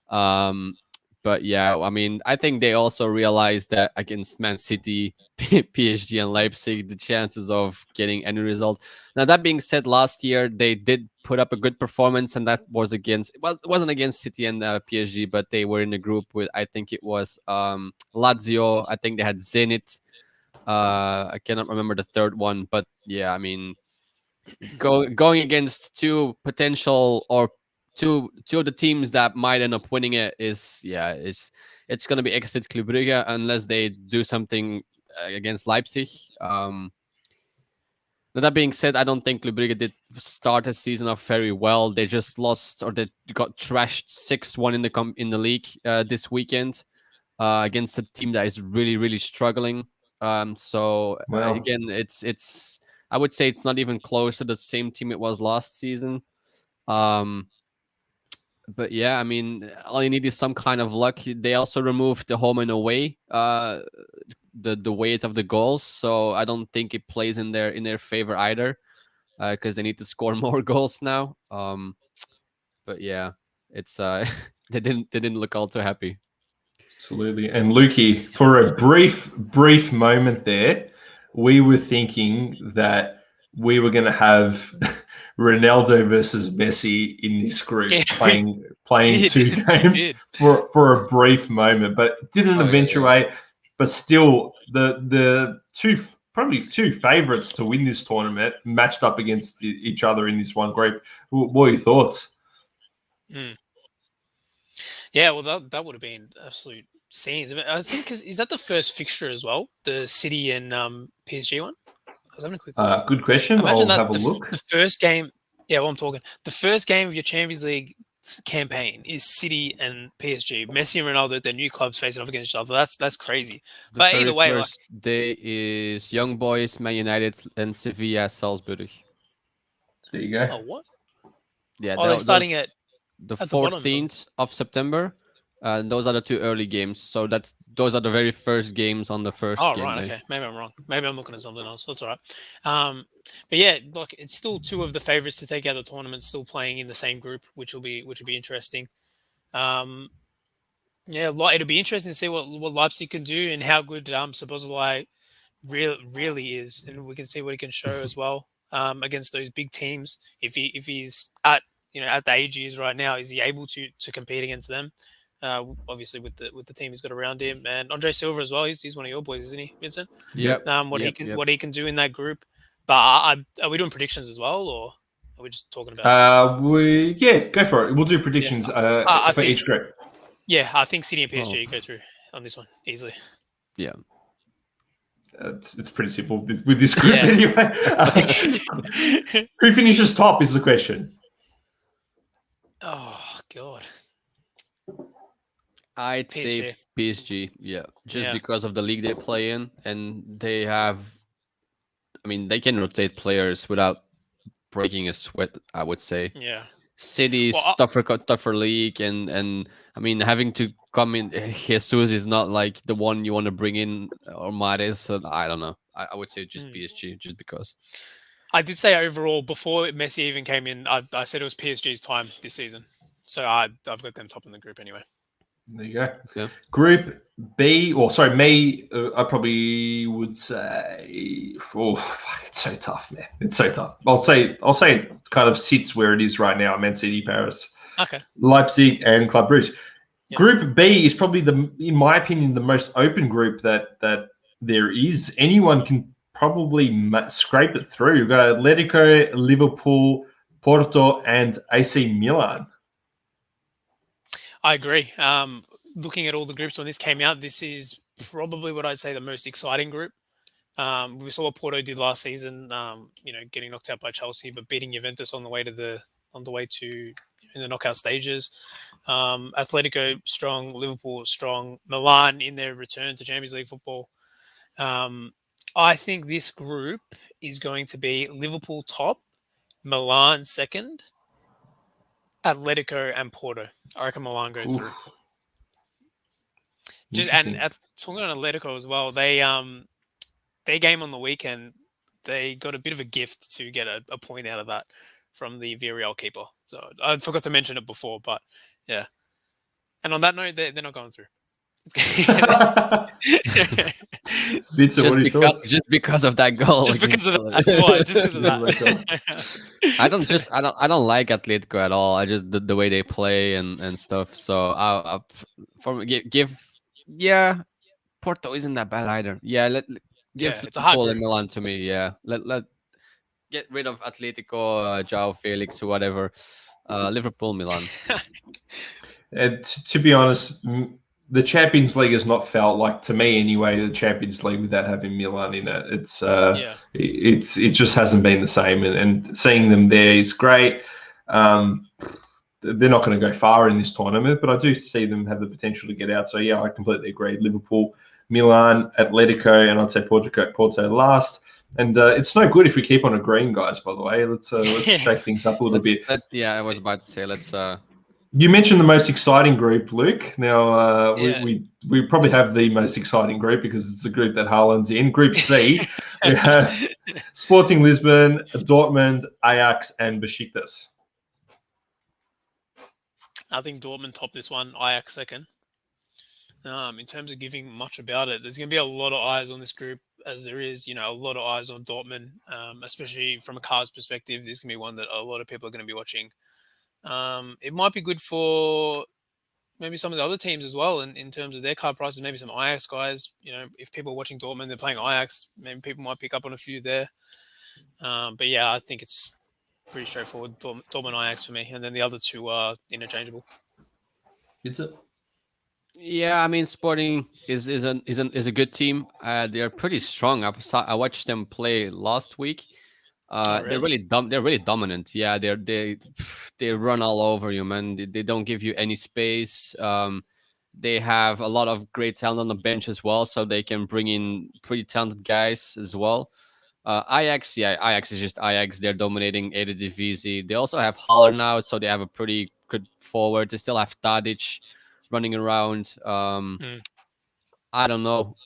But yeah, I mean, I think they also realized that against Man City, PSG, and Leipzig, the chances of getting any result. Now, that being said, last year, they did put up a good performance, and that was it wasn't against City and PSG, but they were in a group with, I think it was Lazio. I think they had Zenit. I cannot remember the third one, but yeah, I mean, going against two potential or two of the teams that might end up winning it it's going to be Exit Club Brugge unless they do something against Leipzig. Now that being said, I don't think Club Brugge did start the season off very well. They just lost, or they got trashed 6-1 in the league this weekend against a team that is really, really struggling. Again, it's I would say it's not even close to the same team it was last season. But yeah, I mean, all you need is some kind of luck. They also removed the home and away, the weight of the goals, so I don't think it plays in their favor either, because they need to score more goals now. But yeah, it's they didn't look all too happy. Absolutely. And Lukey, for a brief moment there, we were thinking that we were going to have Ronaldo versus Messi in this group playing two games for a brief moment, but it didn't eventuate. Yeah. But still, the two favorites to win this tournament matched up against each other in this one group. What are your thoughts? Yeah, well, that would have been absolute scenes. I think is that the first fixture as well, the City and PSG one? I was having a quick look. Good question. I'll have a look. The first game. Yeah, well, I'm talking. The first game of your Champions League campaign is City and PSG. Messi and Ronaldo, their new clubs facing off against each other. That's crazy. But either way, first day is Young Boys, Man United, and Sevilla, Salzburg. There you go. Oh, what? Yeah, they're starting at the 14th of September. Those are the two early games. So those are the very first games on the first game. Oh, right. Okay. Maybe I'm wrong. Maybe I'm looking at something else. That's all right. But yeah, look, it's still two of the favorites to take out the tournament still playing in the same group, which will be interesting. Yeah, it'll be interesting to see what Leipzig can do and how good Szoboszlai really is, and we can see what he can show as well against those big teams. If he's at the age he is right now, is he able to compete against them? Obviously with the team he's got around him, and Andre Silva as well. He's one of your boys, isn't he, Vincent? Yep. What he can do in that group. But are we doing predictions as well, or are we just talking about? Go for it. We'll do predictions for each group. Yeah, I think City and PSG go through on this one easily. Yeah. It's pretty simple with this group anyway. Who finishes top is the question. Oh God. I'd say PSG, just because of the league they play in, and they have, I mean, they can rotate players without breaking a sweat, I would say. Yeah. City's tougher league, and I mean, having to come in, Jesus is not like the one you want to bring in, or Mahrez, so I don't know. I would say just PSG, just because. I did say overall, before Messi even came in, I said it was PSG's time this season. So I've got them top in the group anyway. There you go. Yeah. Group B, me, I probably would say, it's so tough, man. It's so tough. I'll say it kind of sits where it is right now. Man City, Paris, Leipzig, and Club Brugge. Yep. Group B is probably in my opinion, the most open group that there is. Anyone can probably scrape it through. You've got Atletico, Liverpool, Porto, and AC Milan. I agree. Looking at all the groups when this came out, this is probably what I'd say the most exciting group. We saw what Porto did last season, getting knocked out by Chelsea, but beating Juventus on the way to in the knockout stages. Atletico strong, Liverpool strong, Milan in their return to Champions League football. I think this group is going to be Liverpool top, Milan second, Atletico and Porto. I reckon Milan go through. And talking on Atletico as well, their game on the weekend, they got a bit of a gift to get a point out of that from the Villarreal keeper. So I forgot to mention it before, but yeah. And on that note, they're not going through. Just because of that goal. Just because of that. That's why. Just because of that. I don't like Atletico at all. I just the way they play and stuff. So Porto isn't that bad either. Yeah, give Liverpool and Milan to me. Yeah, let get rid of Atletico, João Felix, or whatever. Liverpool, Milan. And to be honest, the Champions League has not felt like, to me anyway, the Champions League without having Milan in it. It just hasn't been the same, and seeing them there is great. They're not going to go far in this tournament, but I do see them have the potential to get out. So yeah, I completely agree. Liverpool, Milan, Atletico, and I'd say Porto last. And it's no good if we keep on agreeing, guys. By the way, let's shake things up a little bit. I was about to say let's. You mentioned the most exciting group, Luke. Now, we probably have the most exciting group because it's the group that Haaland's in. Group C, we have Sporting Lisbon, Dortmund, Ajax, and Besiktas. I think Dortmund top this one, Ajax second. In terms of giving much about it, there's going to be a lot of eyes on this group, as there is, a lot of eyes on Dortmund, especially from a Cards perspective. This can be one that a lot of people are going to be watching. It might be good for maybe some of the other teams as well in terms of their card prices. Maybe some Ajax guys, if people are watching Dortmund, they're playing Ajax, maybe people might pick up on a few there. But yeah, I think it's pretty straightforward. Dortmund, Ajax for me, and then the other two are interchangeable. Is it? Yeah, I mean, Sporting is a good team. They're pretty strong. I watched them play last week. Really? They're really dominant. Yeah, they run all over you, man. They don't give you any space. They have a lot of great talent on the bench as well, so they can bring in pretty talented guys as well. Ajax is just Ajax. They're dominating Eredivisie. They also have Haller now, so they have a pretty good forward. They still have Tadic running around. I don't know.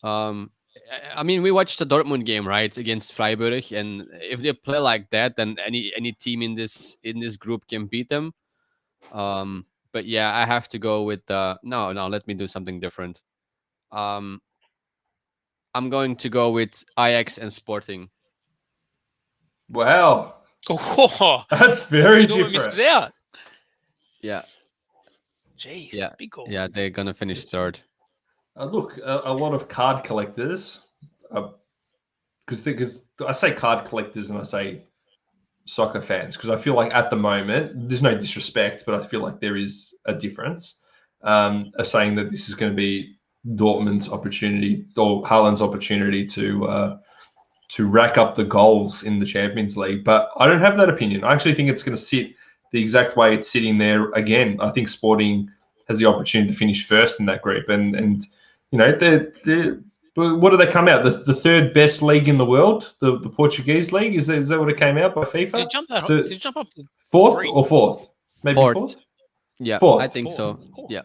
I mean, we watched the Dortmund game, right, against Freiburg, and if they play like that, then any team in this group can beat them. But yeah, I have to go with no. Let me do something different. I'm going to go with Ajax and Sporting. Wow, Oh, that's very different. Misses out. Yeah. Jeez, Yeah, big call. yeah, they're gonna finish third. Look, a lot of card collectors, because I say card collectors and I say soccer fans, because I feel like at the moment, there's no disrespect, but I feel like there is a difference, are saying that this is going to be Dortmund's opportunity or Haaland's opportunity to rack up the goals in the Champions League. But I don't have that opinion. I actually think it's going to sit the exact way it's sitting there again. I think Sporting has the opportunity to finish first in that group, and you know what do they come out? The third best league in the world, the Portuguese league. Is that what it came out by FIFA? Did you jump up to fourth 3? or fourth? Maybe fourth. Yeah, Fourth. I think so. Yeah,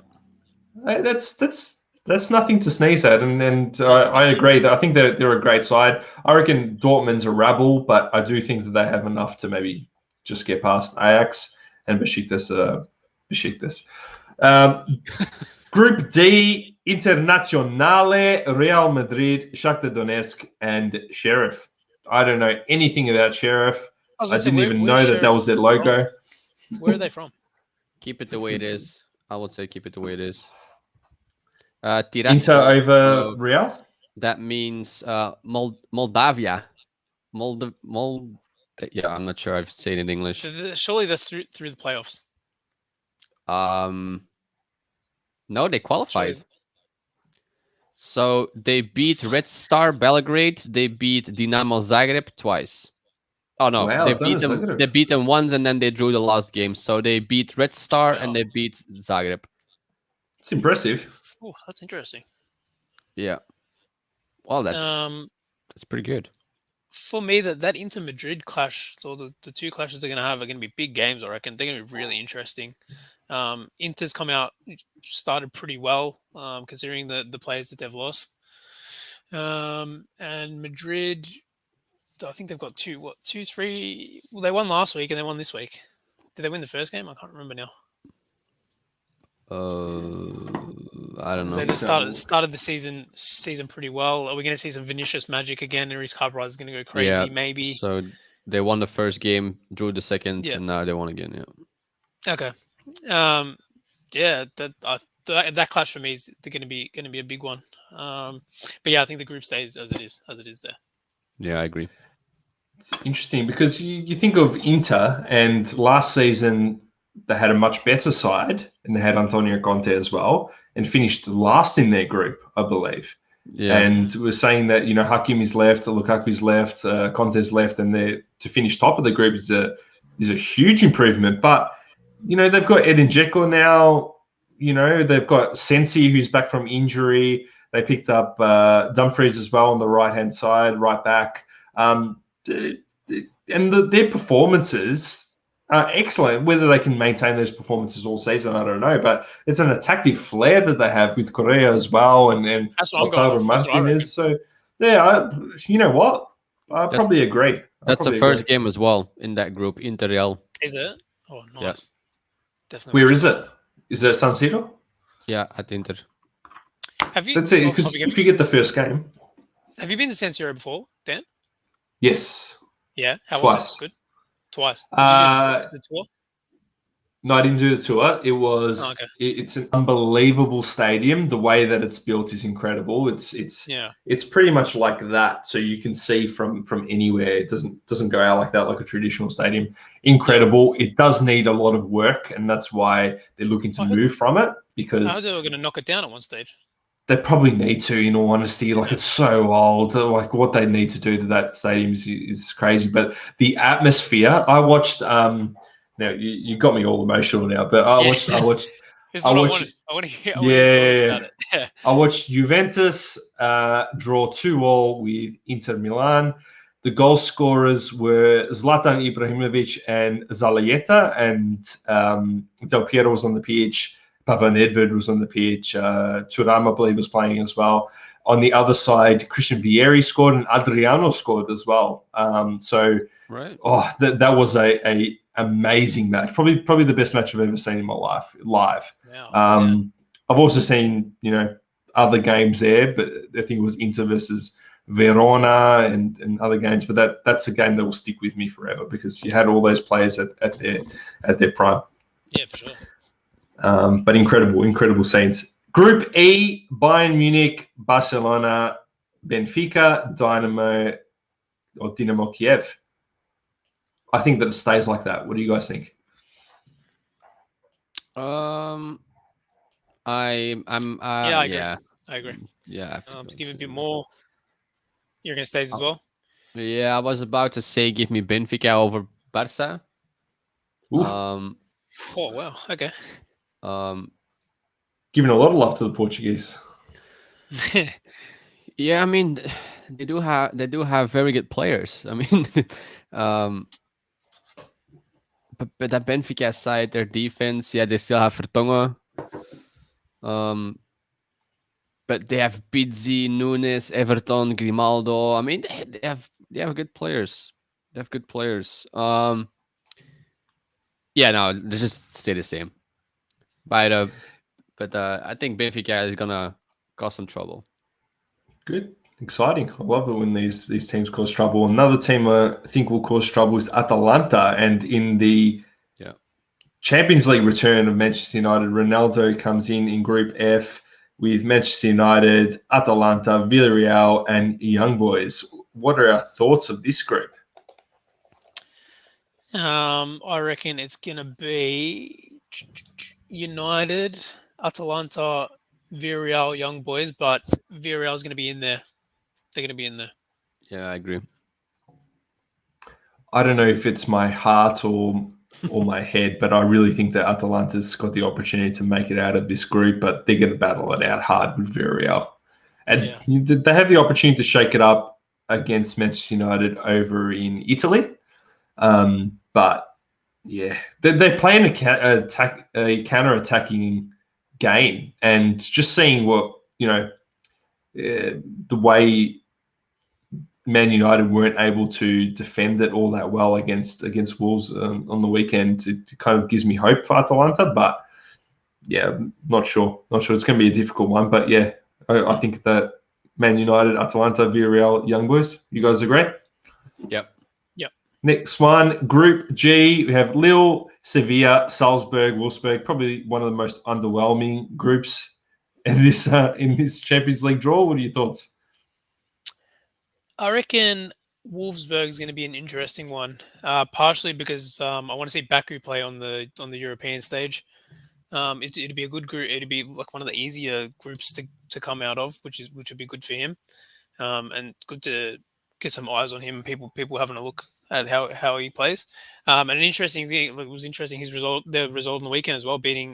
Hey, that's nothing to sneeze at, and I agree that I think they're a great side. I reckon Dortmund's a rabble, but I do think that they have enough to maybe just get past Ajax and Besiktas. Group D: Internazionale, Real Madrid, Shakhtar Donetsk, and Sheriff. I don't know anything about Sheriff. I didn't even know that was their logo. Where are they from? keep it the way it is. I would say keep it the way it is. Inter Tiraspol, over Real? that means Moldavia. Yeah, I'm not sure I've said it in English. Surely that's through the playoffs. No, they qualified. Surely. So they beat Red Star Belgrade. They beat Dinamo Zagreb twice. Oh no, Wow, they beat them once and then they drew the last game. So they beat Red Star and they beat Zagreb. It's impressive. Oh, that's interesting. Yeah. Well, that's pretty good. For me, that Inter Madrid clash, or the two clashes they're going to have are going to be big games, I reckon. They're going to be really interesting. Inter's come out, started pretty well, considering the players that they've lost. And Madrid, I think they've got 3. Well, they won last week and they won this week. Did they win the first game? I can't remember now. I don't know. So they started the season pretty well. Are we going to see some Vinicius magic again? Or is Cardhour is going to go crazy? Yeah, maybe. So they won the first game, drew the second, and now they won again. Yeah. Okay. Yeah, that clash for me is going to be a big one. But yeah, I think the group stays as it is there. Yeah, I agree. It's interesting because you think of Inter, and last season they had a much better side, and they had Antonio Conte as well, and finished last in their group, I believe. Yeah. And we're saying that Hakimi's left, Lukaku's left, Conte's left, and to finish top of the group is a huge improvement. But they've got Edin Dzeko now. They've got Sensi, who's back from injury. They picked up Dumfries as well on the right-hand side, right back. And their performances are excellent. Whether they can maintain those performances all season, I don't know. But it's an attacking flair that they have with Correa as well and Lautaro Martinez. So, yeah, you know what? I probably agree. That's the first game as well in that group, Inter Real. Is it? Oh, nice. Yeah. Definitely. Where is it? Is it San Siro? Yeah, at Inter. Have you? That's it. Because if you get the first game. Have you been to San Siro before, Dan? Yes. Yeah. How Twice. was it? Good. Twice. Did you do the tour? No, I didn't do the tour. It was. It's an unbelievable stadium. The way that it's built is incredible. It's pretty much like that, so you can see from anywhere. It doesn't go out like that, like a traditional stadium. Incredible. It does need a lot of work, and that's why they're looking to move from it. Because I heard they were going to knock it down at one stage. They probably need to, in all honesty. Like, it's so old. Like, what they need to do to that stadium is crazy. But the atmosphere, I watched. Now you got me all emotional now. But I watched. I want to hear. About it. I watched Juventus draw 2-2 with Inter Milan. The goal scorers were Zlatan Ibrahimovic and Zalaeta, and Del Piero was on the pitch. Pavan Edvard was on the pitch. Thuram, I believe, was playing as well. On the other side, Christian Vieri scored and Adriano scored as well. Right. Oh, that was a amazing match. Probably the best match I've ever seen in my life live. Wow. I've also seen other games there, but I think it was Inter versus Verona and other games. But that's a game that will stick with me forever because you had all those players at their prime. Yeah, for sure. But incredible scenes. Group E, Bayern Munich, Barcelona, Benfica, Dynamo Kiev. I think that it stays like that. What do you guys think? I'm I agree. yeah. I agree. Yeah. To give it a bit more, you're going to stays as well? Yeah, I was about to say give me Benfica over Barca. Ooh. Oh, wow. Okay. Giving a lot of love to the Portuguese. Yeah, I mean, they do have very good players. I mean, but that Benfica side, their defense, yeah, they still have Vertonghen. But they have Pizzi, Nunes, Everton, Grimaldo. I mean, they have good players. They have good players. Yeah, no, they just stay the same. But I think Benfica is gonna cause some trouble. Good, exciting. I love it when these teams cause trouble. Another team I think will cause trouble is Atalanta, and in the Champions League return of Manchester United, Ronaldo comes in Group F with Manchester United, Atalanta, Villarreal, and Young Boys. What are our thoughts of this group? I reckon it's going to be United, Atalanta, Villarreal, Young Boys, but Villarreal's going to be in there. They're going to be in there. Yeah, I agree. I don't know if it's my heart or my head, but I really think that Atalanta's got the opportunity to make it out of this group, but they're going to battle it out hard with Villarreal. And they have the opportunity to shake it up against Manchester United over in Italy. But yeah, they're playing a counter-attacking game, and just seeing what, the way Man United weren't able to defend it all that well against Wolves on the weekend, it kind of gives me hope for Atalanta. But yeah, not sure. It's going to be a difficult one. But yeah, I think that Man United, Atalanta, Villarreal, Young Boys. You guys agree? Yep. Next one, Group G, we have Lille, Sevilla, Salzburg, Wolfsburg. Probably one of the most underwhelming groups in this Champions League draw. What are your thoughts? I reckon Wolfsburg is going to be an interesting one, partially because I want to see Baku play on the European stage. It'd be a good group. It'd be like one of the easier groups to come out of, which would be good for him, and good to get some eyes on him. People having a look at how he plays. And an interesting thing, it was interesting the result on the weekend as well, beating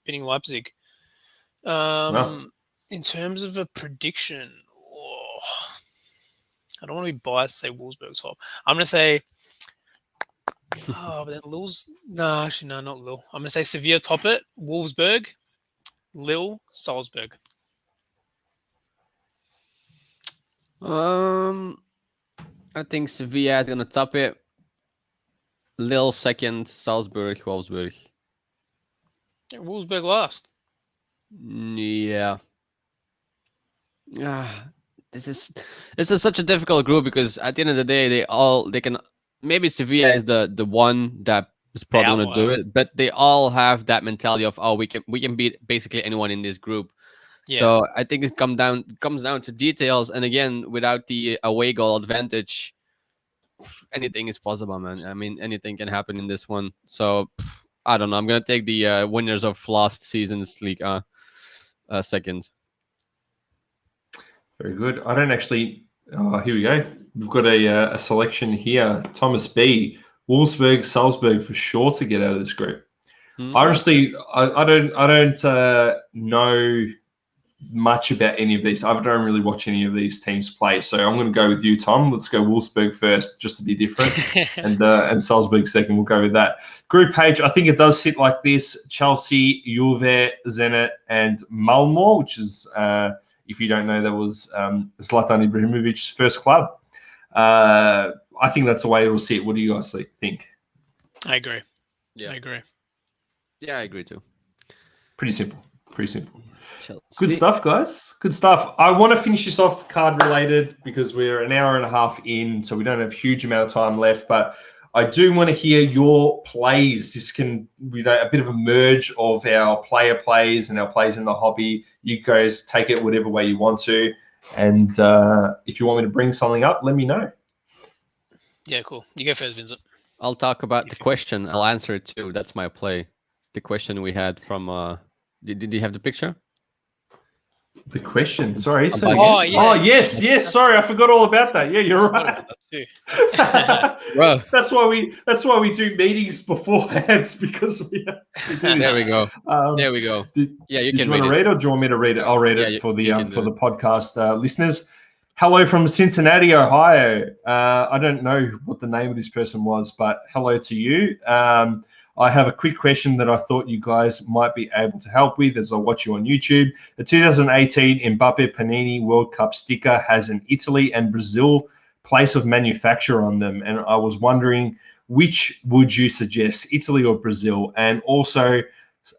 Leipzig. Wow. In terms of a prediction, I don't want to be biased to say Wolfsburg's top. I'm going to say, but then Lille's, no, actually, no, not Lille. I'm going to say Sevilla top it, Wolfsburg, Lille, Salzburg. I think Sevilla is going to top it. Lille second, Salzburg, Wolfsburg. Wolfsburg last. Yeah. This is such a difficult group because at the end of the day, they can, maybe Sevilla is the one that is probably going to do it, but they all have that mentality of, we can beat basically anyone in this group. Yeah. So I think it comes down to details, and again, without the away goal advantage, anything is possible, man. I mean, anything can happen in this one. So I don't know. I'm gonna take the winners of last season's league second. Very good. I don't actually. Here we go. We've got a selection here. Thomas B. Wolfsburg, Salzburg for sure to get out of this group. Honestly, I don't know much about any of these. I don't really watch any of these teams play, so I'm going to go with you, Tom. Let's go Wolfsburg first, just to be different, and Salzburg second. We'll go with that. Group H, I think it does sit like this: Chelsea, Juve, Zenit, and Malmo, which is, if you don't know, that was Zlatan Ibrahimovic's first club. I think that's the way it will sit. What do you guys think? I agree. Yeah, I agree. Yeah, I agree too. Pretty simple. Chelsea. Good stuff, guys. Good stuff. I want to finish this off card related because we're an hour and a half in, so we don't have a huge amount of time left. But I do want to hear your plays. This can be a bit of a merge of our player plays and our plays in the hobby. You guys take it whatever way you want to. And if you want me to bring something up, let me know. Yeah, cool. You go first, Vincent. I'll talk about the question. I'll answer it too. That's my play. The question we had from. Did you have the picture? The question, sorry. Oh, yeah. Oh, yes. Sorry, I forgot all about that. Yeah, you're right. About that too. Bro. That's why we do meetings beforehand because we. There we go. There we go. Yeah, you Did can you want to read it, or do you want me to read it? I'll read it for the podcast listeners. Hello from Cincinnati, Ohio. I don't know what the name of this person was, but hello to you. I have a quick question that I thought you guys might be able to help with as I watch you on YouTube. The 2018 Mbappe Panini World Cup sticker has an Italy and Brazil place of manufacture on them, and I was wondering which would you suggest, Italy or Brazil? And also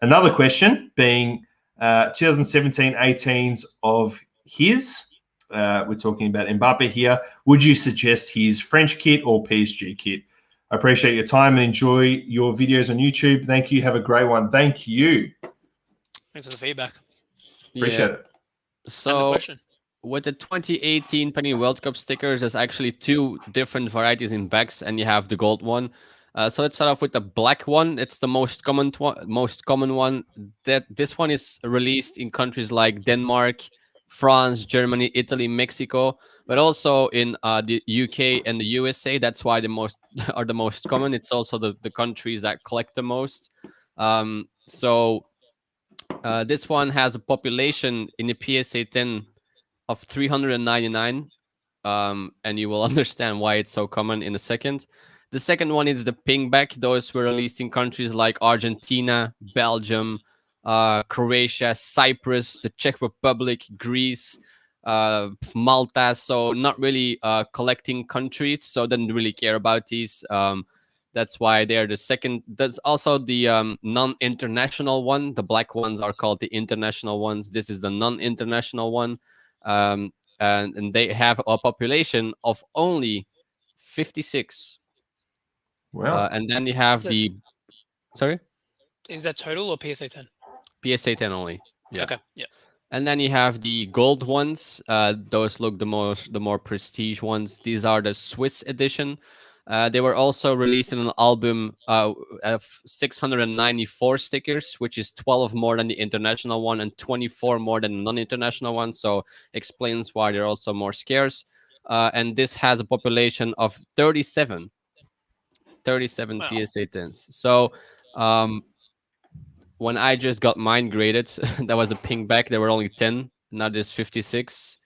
another question being 2017-18s of his. We're talking about Mbappe here. Would you suggest his French kit or PSG kit? I appreciate your time and enjoy your videos on YouTube. Thank you. Have a great one. Thank you. Thanks for the feedback. Appreciate it. So with the 2018 Panini World Cup stickers, there's actually two different varieties in backs, and you have the gold one. So let's start off with the black one. It's the most common one. This one is released in countries like Denmark, France, Germany, Italy, Mexico, but also in the UK and the USA. That's why the most are the most common. It's also the countries that collect the most. So this one has a population in the PSA 10 of 399, and you will understand why it's so common in a second. The second one is the pingback. Those were released in countries like Argentina, Belgium, Croatia, Cyprus, the Czech Republic, Greece, Malta. So not really collecting countries, so didn't really care about these. That's why they're the second. There's also the non-international one. The black ones are called the international ones. This is the non-international one. And they have a population of only 56. Wow. And then you have sorry? Is that total or PSA 10? PSA 10 only. Yeah. Okay. Yeah. And then you have the gold ones. Those look the more prestige ones. These are the Swiss edition. They were also released in an album of 694 stickers, which is 12 more than the international one and 24 more than the non-international one. So explains why they're also more scarce. And this has a population of 37 wow. PSA 10s. So when I just got mine graded, that was a pink back. There were only 10. Now there's 56.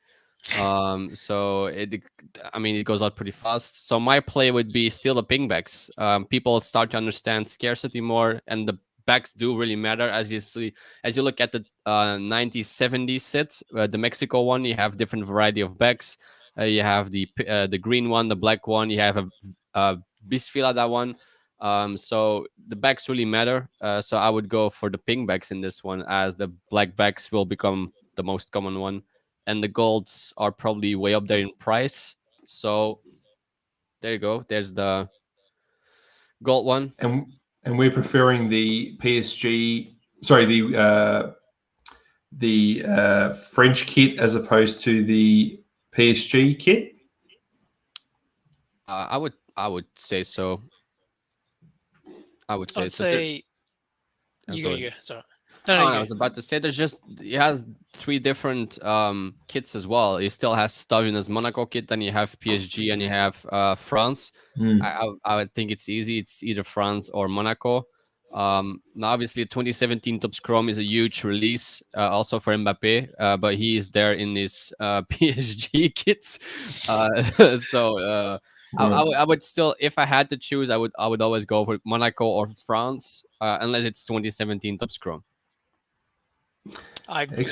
So it goes out pretty fast. So my play would be still the ping backs. People start to understand scarcity more, and the backs do really matter. As you look at the 90s, 70s set, the Mexico one, you have different variety of backs. You have the green one, the black one. You have a Bisfilada one. So the backs really matter. So I would go for the ping backs in this one, as the black backs will become the most common one. And the golds are probably way up there in price. So there you go. There's the gold one. And we're preferring the PSG. Sorry, the French kit as opposed to the PSG kit. I would say so. I would say. You go. Sorry. I was about to say it has 3 different kits as well. It still has stuff in his Monaco kit, then you have PSG and you have France. I would think it's easy. It's either France or Monaco. Now obviously 2017 Topps Chrome is a huge release also for Mbappe, but he is there in his PSG kits. So I would still, if I had to choose, I would always go for Monaco or France, unless it's 2017 Topps Chrome. I agree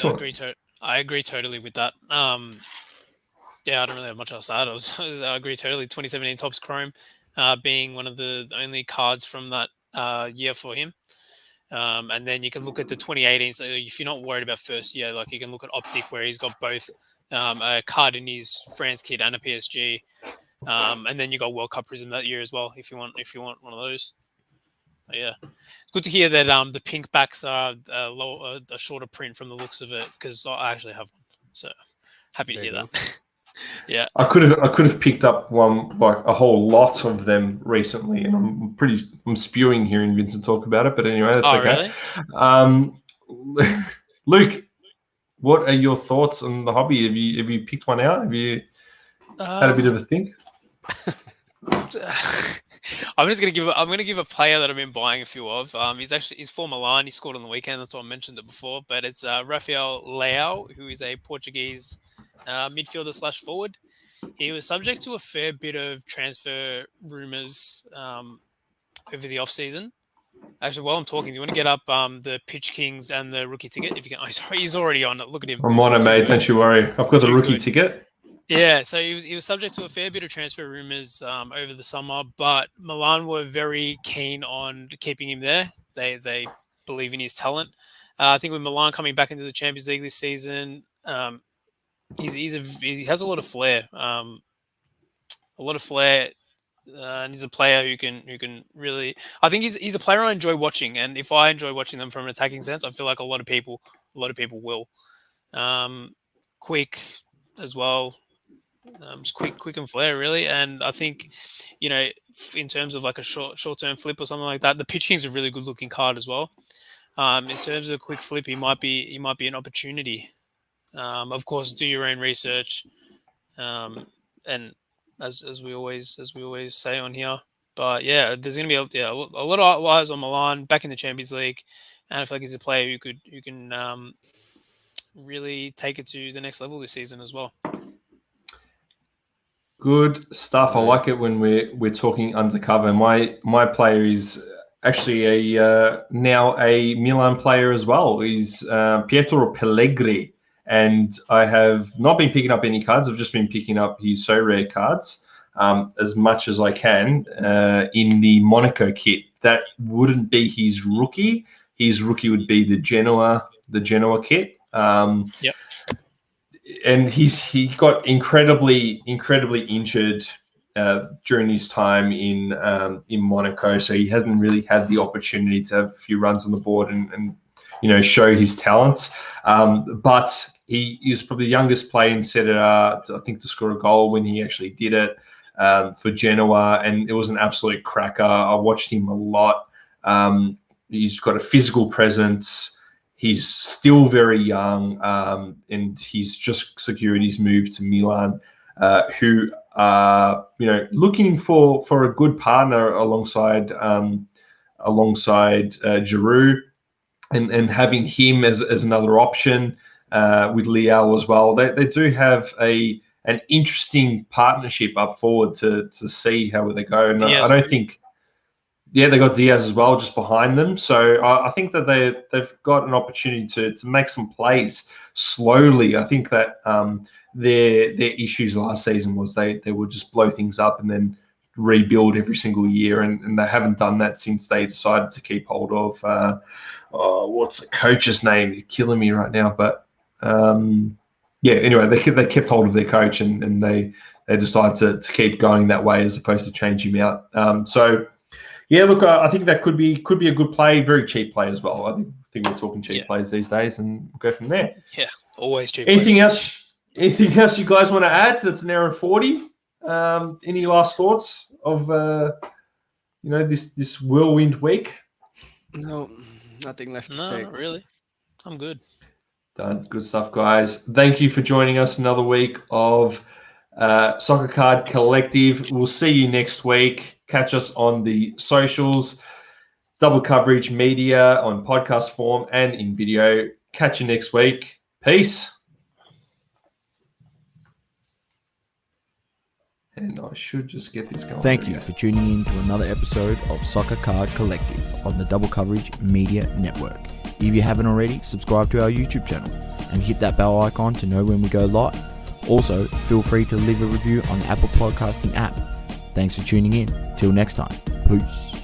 totally with that. Yeah, I don't really have much else to add. I agree totally. 2017 Topps Chrome being one of the only cards from that year for him. And then you can look at the 2018. So if you're not worried about first year, like you can look at Optic, where he's got both a card in his France kit and a PSG. And then you got World Cup Prism that year as well, if you want one of those. But yeah, it's good to hear that the pink backs are a shorter print from the looks of it, because I actually have one. So happy to hear that. Yeah, I could have picked up one, like a whole lot of them recently, and I'm spewing hearing Vincent talk about it. But anyway, that's okay. Really? Luke, what are your thoughts on the hobby? Have you picked one out? Have you had a bit of a think? I'm gonna give a player that I've been buying a few of. He's for Milan. He scored on the weekend. That's why I mentioned it before. But it's Raphael Leo, who is a Portuguese midfielder / forward. He was subject to a fair bit of transfer rumors over the off season. Actually, while I'm talking, do you want to get up the Pitch Kings and the rookie ticket? If you can, oh, sorry, he's already on it. Look at him. I'm on it, mate. Don't you worry. I've got the rookie ticket. Yeah, so he was subject to a fair bit of transfer rumors over the summer, but Milan were very keen on keeping him there. They believe in his talent. I think with Milan coming back into the Champions League this season, he has a lot of flair. And he's a player who can really. I think he's a player I enjoy watching, and if I enjoy watching them from an attacking sense, I feel like a lot of people will. Quick as well. Just quick and flair, really. And I think, in terms of like a short-term flip or something like that, the pitching is a really good-looking card as well. In terms of a quick flip, he might be an opportunity. Of course, do your own research, and as we always say on here. But yeah, there's going to be a lot of eyes on Milan back in the Champions League, and I feel like he's a player who can really take it to the next level this season as well. Good stuff. I like it when we're talking undercover. My player is actually now a Milan player as well. He's Pietro Pellegrini, and I have not been picking up any cards. I've just been picking up his so rare cards as much as I can in the Monaco kit. That wouldn't be his rookie. His rookie would be the Genoa kit. Yep. And he got incredibly injured during his time in Monaco, so he hasn't really had the opportunity to have a few runs on the board and show his talents. But he is probably the youngest player in Serie A, I think, to score a goal when he actually did it for Genoa, and it was an absolute cracker. I watched him a lot. He's got a physical presence. He's still very young, and he's just secured his move to Milan, who are looking for a good partner alongside Giroud, and having him as another option with Leo as well. They do have an interesting partnership up forward to see how they go. And I don't think. Yeah, they got Diaz as well just behind them. So I think that they've got an opportunity to make some plays slowly. I think that their issues last season was they would just blow things up and then rebuild every single year, and they haven't done that since they decided to keep hold of what's the coach's name? You're killing me right now. But anyway, they kept hold of their coach and they decided to keep going that way as opposed to change him out. Yeah, look, I think that could be a good play, very cheap play as well. I think we're talking cheap plays these days, and we'll go from there. Yeah, always cheap. Anything else you guys want to add? That's an hour and 40. Any last thoughts of this whirlwind week? No, nothing left to say. Not really. I'm good. Done. Good stuff, guys. Thank you for joining us another week of Soccer Card Collective. We'll see you next week. Catch us on the socials, Double Coverage Media on podcast form and in video. Catch you next week. Peace. And I should just get this going. Thank you for tuning in to another episode of Soccer Card Collective on the Double Coverage Media Network. If you haven't already, subscribe to our YouTube channel and hit that bell icon to know when we go live. Also, feel free to leave a review on the Apple Podcasting app. Thanks for tuning in. Till next time. Peace.